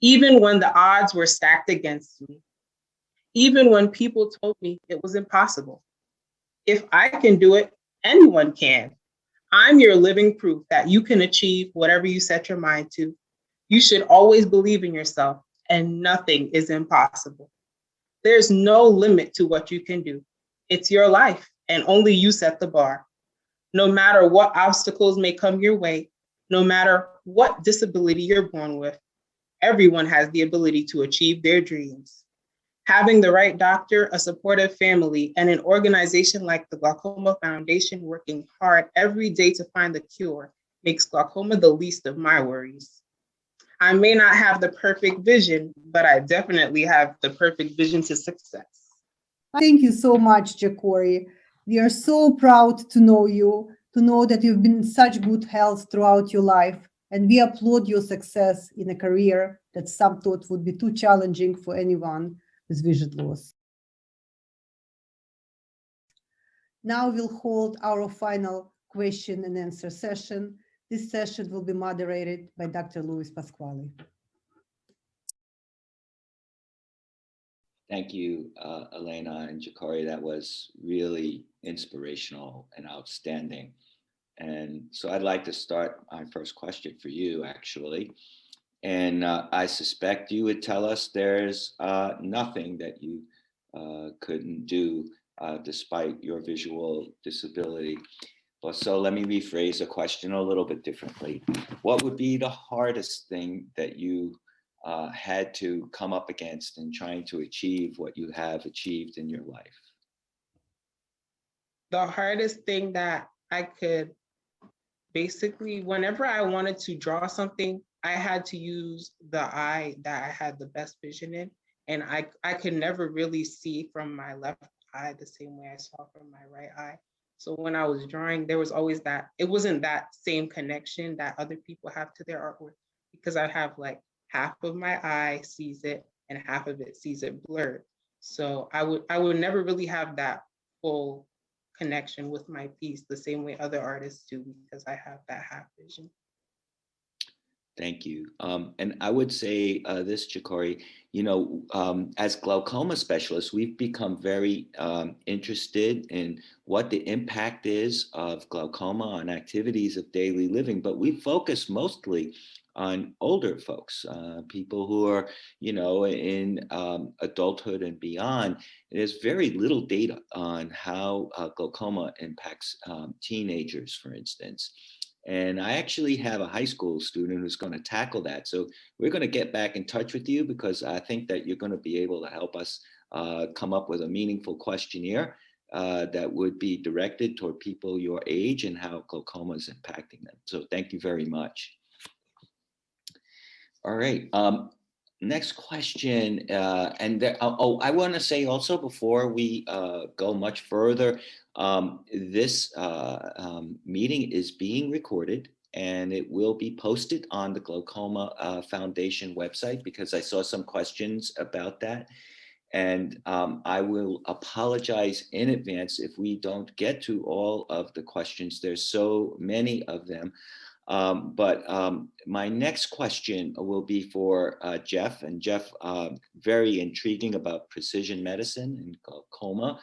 even when the odds were stacked against me, even when people told me it was impossible. If I can do it, anyone can. I'm your living proof that you can achieve whatever you set your mind to. You should always believe in yourself, and nothing is impossible. There's no limit to what you can do. It's your life, and only you set the bar. No matter what obstacles may come your way, no matter what disability you're born with, everyone has the ability to achieve their dreams. Having the right doctor, a supportive family, and an organization like the Glaucoma Foundation working hard every day to find the cure makes glaucoma the least of my worries. I may not have the perfect vision, but I definitely have the perfect vision to success. Thank you so much, Jacori. We are so proud to know you, to know that you've been in such good health throughout your life, and we applaud your success in a career that some thought would be too challenging for anyone with vision loss. Now we'll hold our final question and answer session. This session will be moderated by Dr. Luis Pasquale. Thank you, Elena and Jacori. That was really inspirational and outstanding. And so I'd like to start my first question for you, actually. And I suspect you would tell us there's nothing that you couldn't do despite your visual disability. So let me rephrase the question a little bit differently. What would be the hardest thing that you had to come up against in trying to achieve what you have achieved in your life? The hardest thing that I could basically, whenever I wanted to draw something, I had to use the eye that I had the best vision in. And I could never really see from my left eye the same way I saw from my right eye. So when I was drawing, there was always that, it wasn't that same connection that other people have to their artwork, because I have like half of my eye sees it and half of it sees it blurred. So I would never really have that full connection with my piece the same way other artists do, because I have that half vision. Thank you. And I would say this, Jacori, as glaucoma specialists, we've become very interested in what the impact is of glaucoma on activities of daily living, but we focus mostly on older folks, people who are, in adulthood and beyond. There's very little data on how glaucoma impacts teenagers, for instance. And I actually have a high school student who's going to tackle that. So we're going to get back in touch with you, because I think that you're going to be able to help us come up with a meaningful questionnaire that would be directed toward people your age and how glaucoma is impacting them. So thank you very much. All right. Next question. I want to say also, before we go much further, this meeting is being recorded, and it will be posted on the Glaucoma Foundation website, because I saw some questions about that. And I will apologize in advance if we don't get to all of the questions. There's so many of them. But my next question will be for Jeff. And Jeff, very intriguing about precision medicine and glaucoma.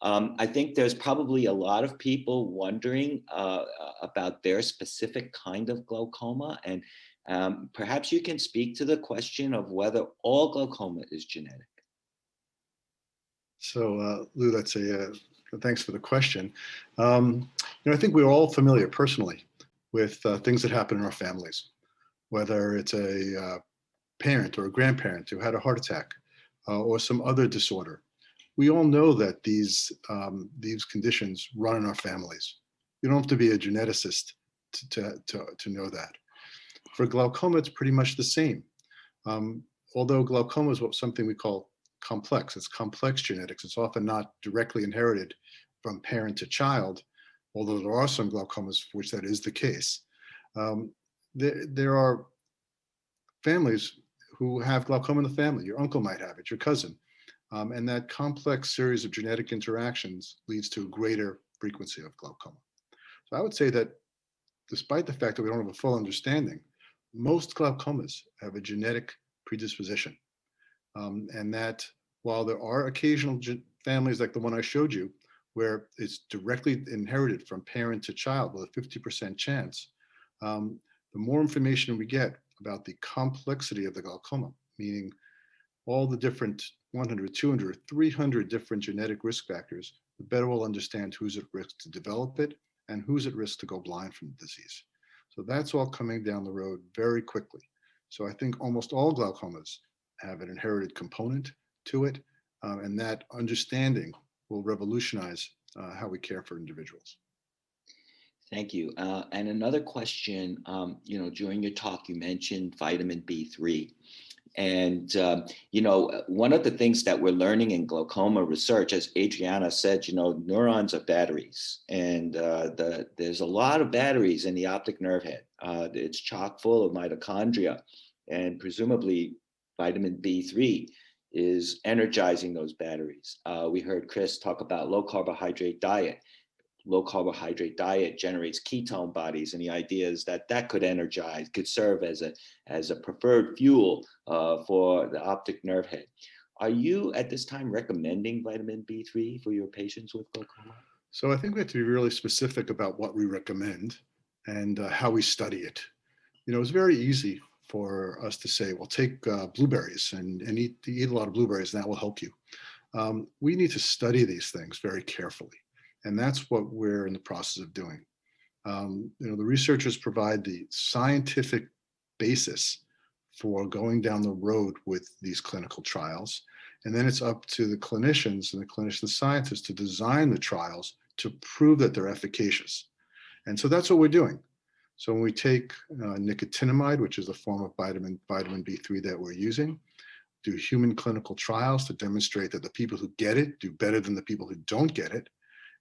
I think there's probably a lot of people wondering about their specific kind of glaucoma. And Perhaps you can speak to the question of whether all glaucoma is genetic. So, Lou, thanks for the question. I think we're all familiar personally with things that happen in our families, whether it's a parent or a grandparent who had a heart attack or some other disorder. We all know that these conditions run in our families. You don't have to be a geneticist to know that. For glaucoma, it's pretty much the same. Although glaucoma is something we call complex. It's complex genetics. It's often not directly inherited from parent to child, although there are some glaucomas for which that is the case. There are families who have glaucoma in the family. Your uncle might have it, your cousin. And that complex series of genetic interactions leads to a greater frequency of glaucoma. So I would say that despite the fact that we don't have a full understanding, most glaucomas have a genetic predisposition. And that while there are occasional families like the one I showed you, where it's directly inherited from parent to child with a 50% chance, the more information we get about the complexity of the glaucoma, meaning all the different 100, 200, 300 different genetic risk factors, the better we'll understand who's at risk to develop it and who's at risk to go blind from the disease. So that's all coming down the road very quickly. So I think almost all glaucomas have an inherited component to it, and that understanding will revolutionize how we care for individuals. Thank you. And another question, during your talk, you mentioned vitamin B3. And, one of the things that we're learning in glaucoma research, as Adriana said, neurons are batteries. And there's a lot of batteries in the optic nerve head. It's chock full of mitochondria. And presumably vitamin B3 is energizing those batteries. We heard Chris talk about low carbohydrate diet. Low carbohydrate diet generates ketone bodies, and the idea is that could serve as a preferred fuel for the optic nerve head. Are you at this time recommending vitamin B3 for your patients with glaucoma? So I think we have to be really specific about what we recommend and how we study it. It's very easy for us to say, well, take blueberries and eat a lot of blueberries, and that will help you. We need to study these things very carefully. And that's what we're in the process of doing. The researchers provide the scientific basis for going down the road with these clinical trials. And then it's up to the clinicians and the clinician scientists to design the trials to prove that they're efficacious. And so that's what we're doing. So when we take nicotinamide, which is a form of vitamin B3 that we're using, do human clinical trials to demonstrate that the people who get it do better than the people who don't get it,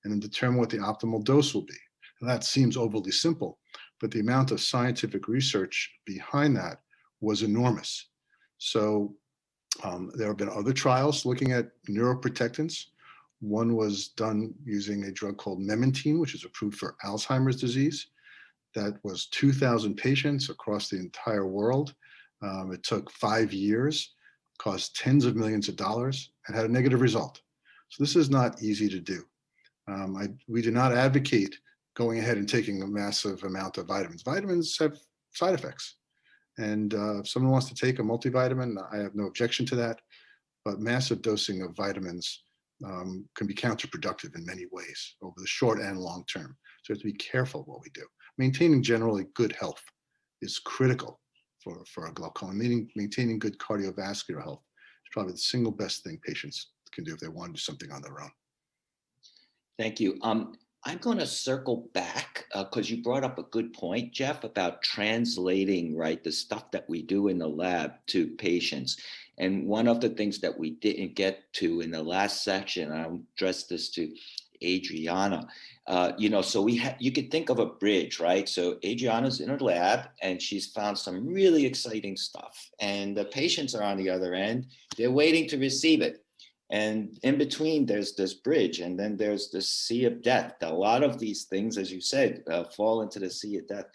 and then determine what the optimal dose will be. And that seems overly simple, but the amount of scientific research behind that was enormous. So there have been other trials looking at neuroprotectants. One was done using a drug called memantine, which is approved for Alzheimer's disease. That was 2,000 patients across the entire world. It took 5 years, cost tens of millions of dollars, and had a negative result. So this is not easy to do. We do not advocate going ahead and taking a massive amount of vitamins. Vitamins have side effects. And if someone wants to take a multivitamin, I have no objection to that. But massive dosing of vitamins can be counterproductive in many ways over the short and long term. So we have to be careful what we do. Maintaining generally good health is critical for a glaucoma. Maintaining good cardiovascular health is probably the single best thing patients can do if they want to do something on their own. Thank you. I'm going to circle back because you brought up a good point, Jeff, about translating, right, the stuff that we do in the lab to patients. And one of the things that we didn't get to in the last section, I'll address this to Adriana, so you could think of a bridge, right? So Adriana's in her lab and she's found some really exciting stuff. And the patients are on the other end, they're waiting to receive it. And in between, there's this bridge, and then there's the sea of death. A lot of these things, as you said, fall into the sea of death.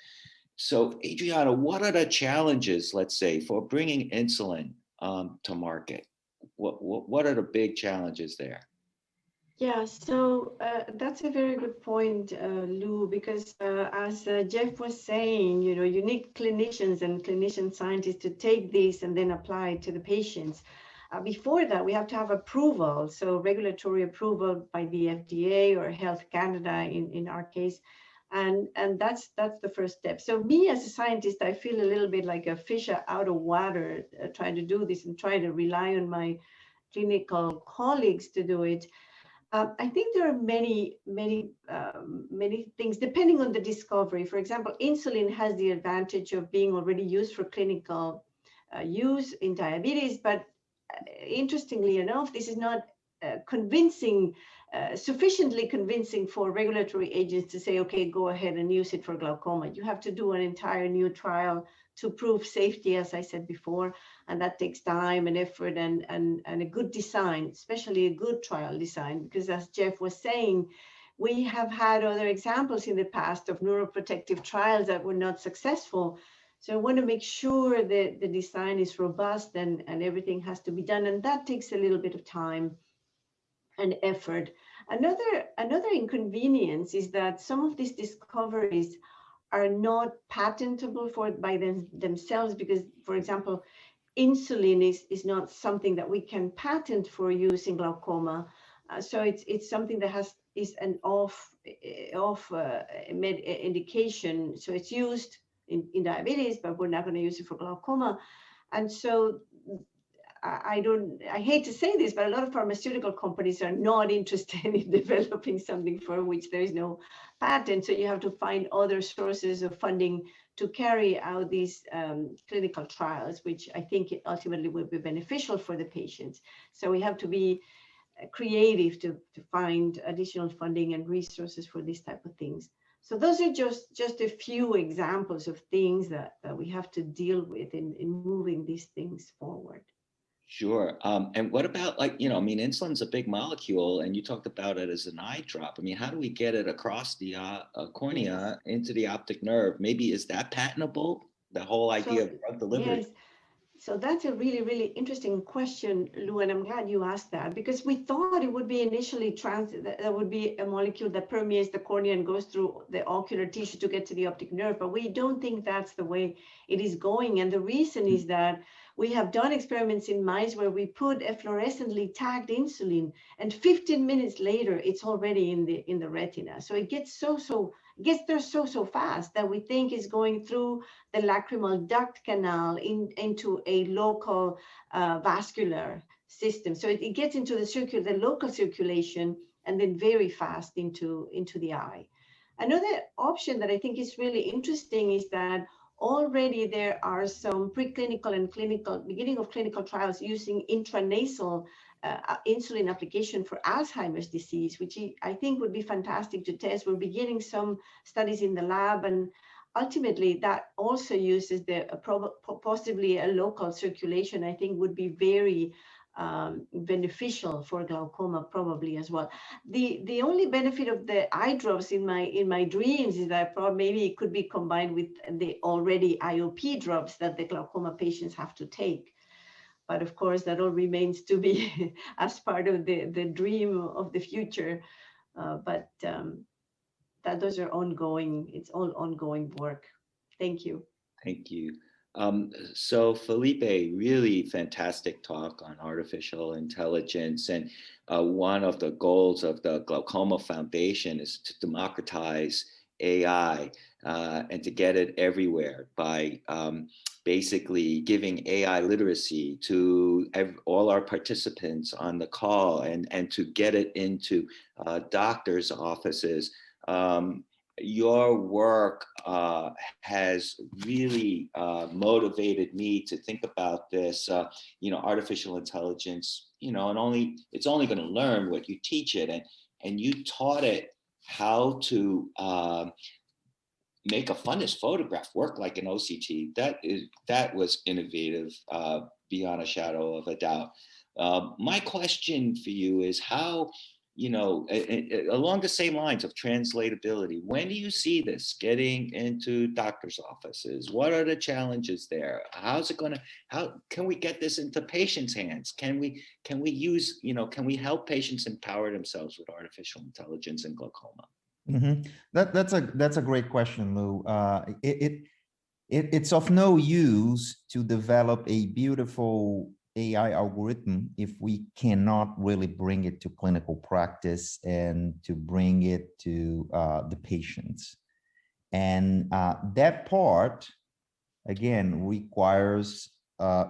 So, Adriana, what are the challenges, let's say, for bringing insulin to market? What are the big challenges there? Yeah, so that's a very good point, Lou, because as Jeff was saying, you need clinicians and clinician scientists to take this and then apply it to the patients. Before that, we have to have approval, so regulatory approval by the FDA or Health Canada in our case, and that's the first step. So me as a scientist, I feel a little bit like a fish out of water trying to do this and trying to rely on my clinical colleagues to do it. I think there are many things depending on the discovery. For example, insulin has the advantage of being already used for clinical use in diabetes, but interestingly enough, this is not sufficiently convincing for regulatory agents to say, okay, go ahead and use it for glaucoma. You have to do an entire new trial to prove safety, as I said before, and that takes time and effort and a good design, especially a good trial design, because as Jeff was saying, we have had other examples in the past of neuroprotective trials that were not successful. So I want to make sure that the design is robust and everything has to be done, and that takes a little bit of time and effort. Another inconvenience is that some of these discoveries are not patentable by themselves because, for example, insulin is not something that we can patent for use in glaucoma. So it's something that is an off indication. So it's used in diabetes, but we're not going to use it for glaucoma. And so I hate to say this, but a lot of pharmaceutical companies are not interested in developing something for which there is no patent. So you have to find other sources of funding to carry out these clinical trials, which I think ultimately will be beneficial for the patients. So we have to be creative to find additional funding and resources for these type of things. So those are just a few examples of things that we have to deal with in moving these things forward. Sure. And what about insulin's a big molecule and you talked about it as an eye drop. I mean, how do we get it across the cornea into the optic nerve? Maybe is that patentable? The whole idea of drug delivery? Yes. So that's a really, really interesting question, Lou, and I'm glad you asked that because we thought it would be initially that would be a molecule that permeates the cornea and goes through the ocular tissue to get to the optic nerve, but we don't think that's the way it is going. And the reason is that we have done experiments in mice where we put a fluorescently tagged insulin, and 15 minutes later, it's already in the retina. So it gets gets there so fast that we think is going through the lacrimal duct canal into a local vascular system. So it gets into the local circulation and then very fast into the eye. Another option that I think is really interesting is that already there are some preclinical and beginning of clinical trials using intranasal insulin application for Alzheimer's disease, which I think would be fantastic to test. We're beginning some studies in the lab, and ultimately that also uses possibly a local circulation. I think would be very beneficial for glaucoma probably as well. The only benefit of the eye drops in my dreams is that maybe it could be combined with the already IOP drops that the glaucoma patients have to take. But of course, that all remains to be as part of the dream of the future. But those are ongoing. It's all ongoing work. Thank you. Thank you. So Felipe, really fantastic talk on artificial intelligence. And one of the goals of the Glaucoma Foundation is to democratize AI and to get it everywhere by basically giving AI literacy to all our participants on the call and to get it into doctors' offices. Your work has really motivated me to think about this, artificial intelligence, and it's only going to learn what you teach it. And you taught it how to make a fundus photograph work like an OCT. That was innovative beyond a shadow of a doubt. My question for you is how along the same lines of translatability, when do you see this getting into doctors' offices? What are the challenges there? How can we get this into patients' hands? Can we help patients empower themselves with artificial intelligence and glaucoma? Mm-hmm. That's a great question, Lou. It's of no use to develop a beautiful AI algorithm if we cannot really bring it to clinical practice and to bring it to the patients. And that part, again, requires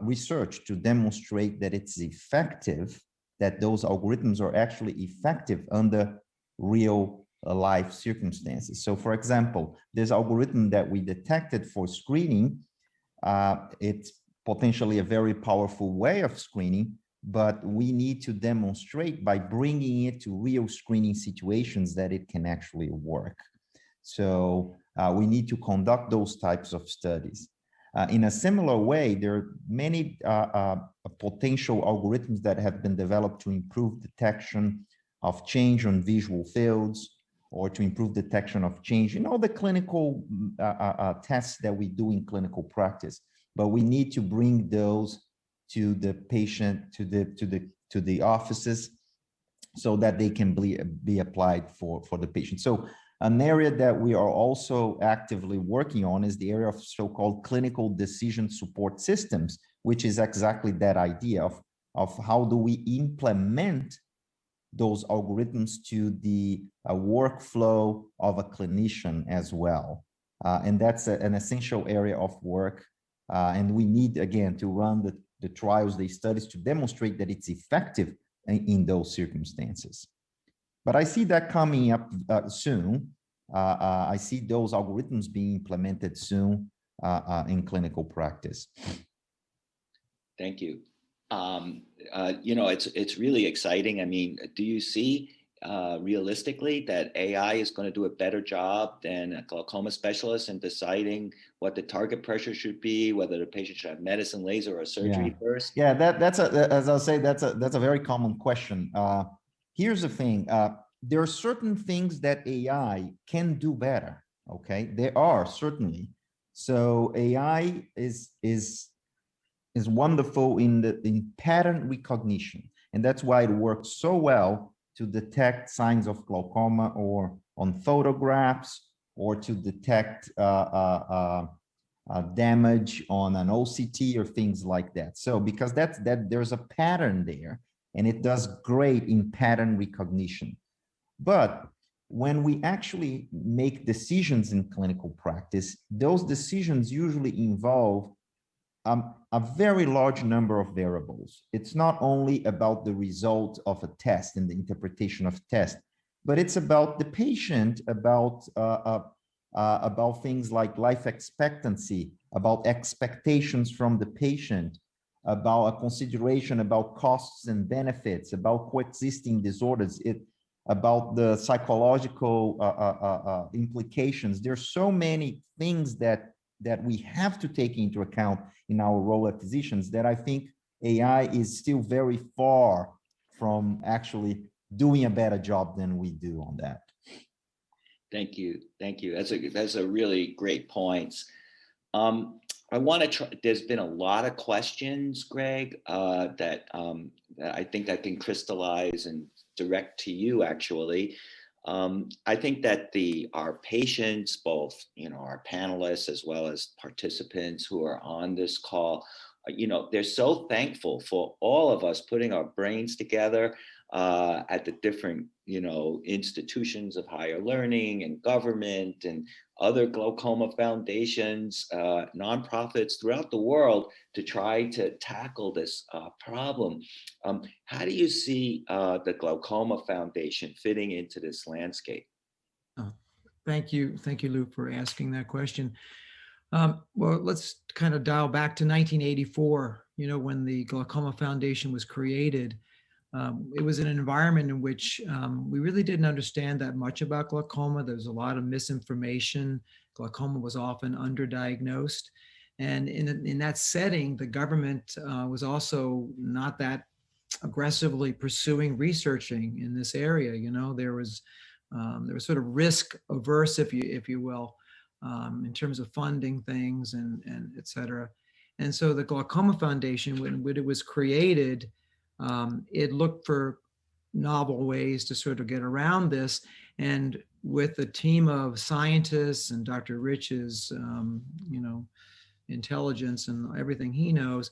research to demonstrate that it's effective, that those algorithms are actually effective under real life circumstances. So for example, this algorithm that we detected for screening, it's potentially a very powerful way of screening, but we need to demonstrate by bringing it to real screening situations that it can actually work. So we need to conduct those types of studies. In a similar way, there are many potential algorithms that have been developed to improve detection of change on visual fields, or to improve detection of change in all the clinical tests that we do in clinical practice. But we need to bring those to the patient, to the offices, so that they can be applied for the patient. So an area that we are also actively working on is the area of so-called clinical decision support systems, which is exactly that idea of how do we implement those algorithms to the workflow of a clinician as well. And that's an essential area of work. And we need, again, to run the trials, the studies to demonstrate that it's effective in those circumstances. But I see that coming up soon. I see those algorithms being implemented soon in clinical practice. Thank you. It's really exciting. I mean, do you see realistically that AI is going to do a better job than a glaucoma specialist in deciding what the target pressure should be, whether the patient should have medicine, laser, or surgery first? Yeah, as I'll say, that's a very common question. Here's the thing. There are certain things that AI can do better. Okay, there are certainly. So AI is wonderful in pattern recognition, and that's why it works so well to detect signs of glaucoma or on photographs, or to detect damage on an OCT or things like that. So because there's a pattern there, and it does great in pattern recognition. But when we actually make decisions in clinical practice, those decisions usually involve a very large number of variables. It's not only about the result of a test and the interpretation of test, but it's about the patient, about things like life expectancy, about expectations from the patient, about a consideration about costs and benefits, about coexisting disorders, about the psychological implications. There's so many things that we have to take into account in our role as physicians that I think AI is still very far from actually doing a better job than we do on that. Thank you. Thank you. That's a really great points. I want to try, there's been a lot of questions, Greg, that I think I can crystallize and direct to you actually. I think that our patients, both, our panelists as well as participants who are on this call, they're so thankful for all of us putting our brains together at the different, institutions of higher learning and government and other glaucoma foundations, nonprofits throughout the world to try to tackle this problem. How do you see the Glaucoma Foundation fitting into this landscape? Thank you, Lou, for asking that question. Well, let's kind of dial back to 1984, when the Glaucoma Foundation was created. It was an environment in which we really didn't understand that much about glaucoma. There was a lot of misinformation. Glaucoma was often underdiagnosed. And in that setting, the government was also not that aggressively pursuing researching in this area. You know, there was sort of risk averse, if you will, in terms of funding things and et cetera. And so the Glaucoma Foundation, when it was created, it looked for novel ways to sort of get around this. And with a team of scientists and Dr. Rich's, you know, intelligence and everything he knows,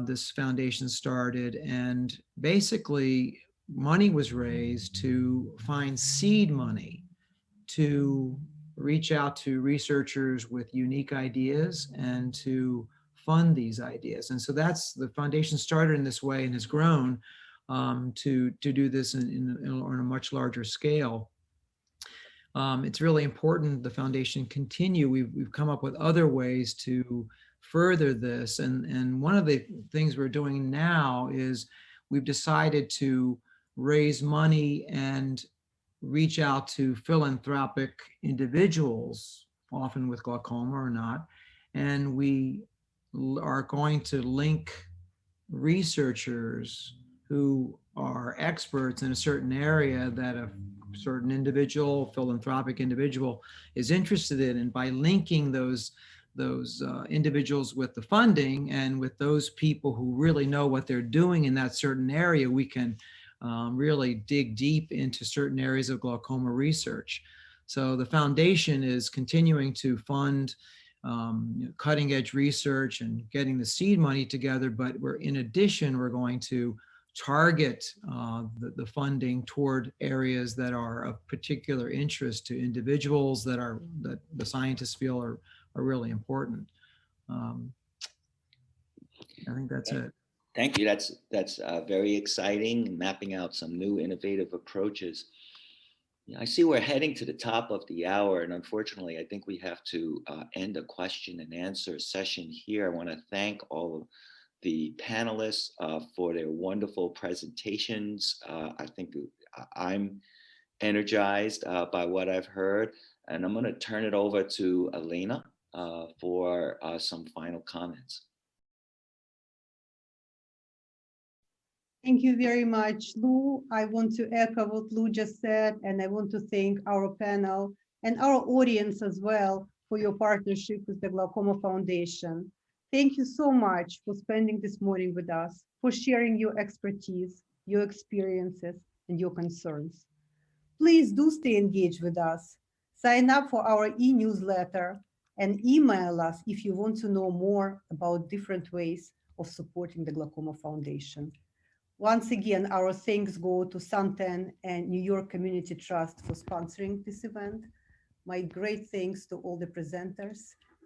this foundation started. And basically, money was raised to find seed money to reach out to researchers with unique ideas and to fund these ideas. And so that's, the foundation started in this way and has grown to do this on a much larger scale. It's really important the foundation continue. We've come up with other ways to further this. And one of the things we're doing now is we've decided to raise money and reach out to philanthropic individuals, often with glaucoma or not. And we are going to link researchers who are experts in a certain area that a certain individual, philanthropic individual, is interested in. And by linking those individuals with the funding and with those people who really know what they're doing in that certain area, we can really dig deep into certain areas of glaucoma research. So the foundation is continuing to fund cutting edge research and getting the seed money together, but in addition, we're going to target the funding toward areas that are of particular interest to individuals that the scientists feel are really important. I think that's it. Thank you. That's very exciting, mapping out some new innovative approaches. I see we're heading to the top of the hour, and unfortunately, I think we have to end a question and answer session here. I want to thank all of the panelists for their wonderful presentations. I think I'm energized by what I've heard, and I'm going to turn it over to Elena for some final comments. Thank you very much, Lou. I want to echo what Lou just said, and I want to thank our panel and our audience as well for your partnership with the Glaucoma Foundation. Thank you so much for spending this morning with us, for sharing your expertise, your experiences, and your concerns. Please do stay engaged with us. Sign up for our e-newsletter and email us if you want to know more about different ways of supporting the Glaucoma Foundation. Once again, our thanks go to Santen and New York Community Trust for sponsoring this event. My great thanks to all the presenters,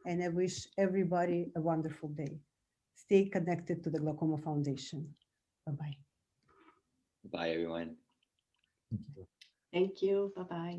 and I wish everybody a wonderful day. Stay connected to the Glaucoma Foundation. Bye-bye. Bye, everyone. Thank you. Bye-bye.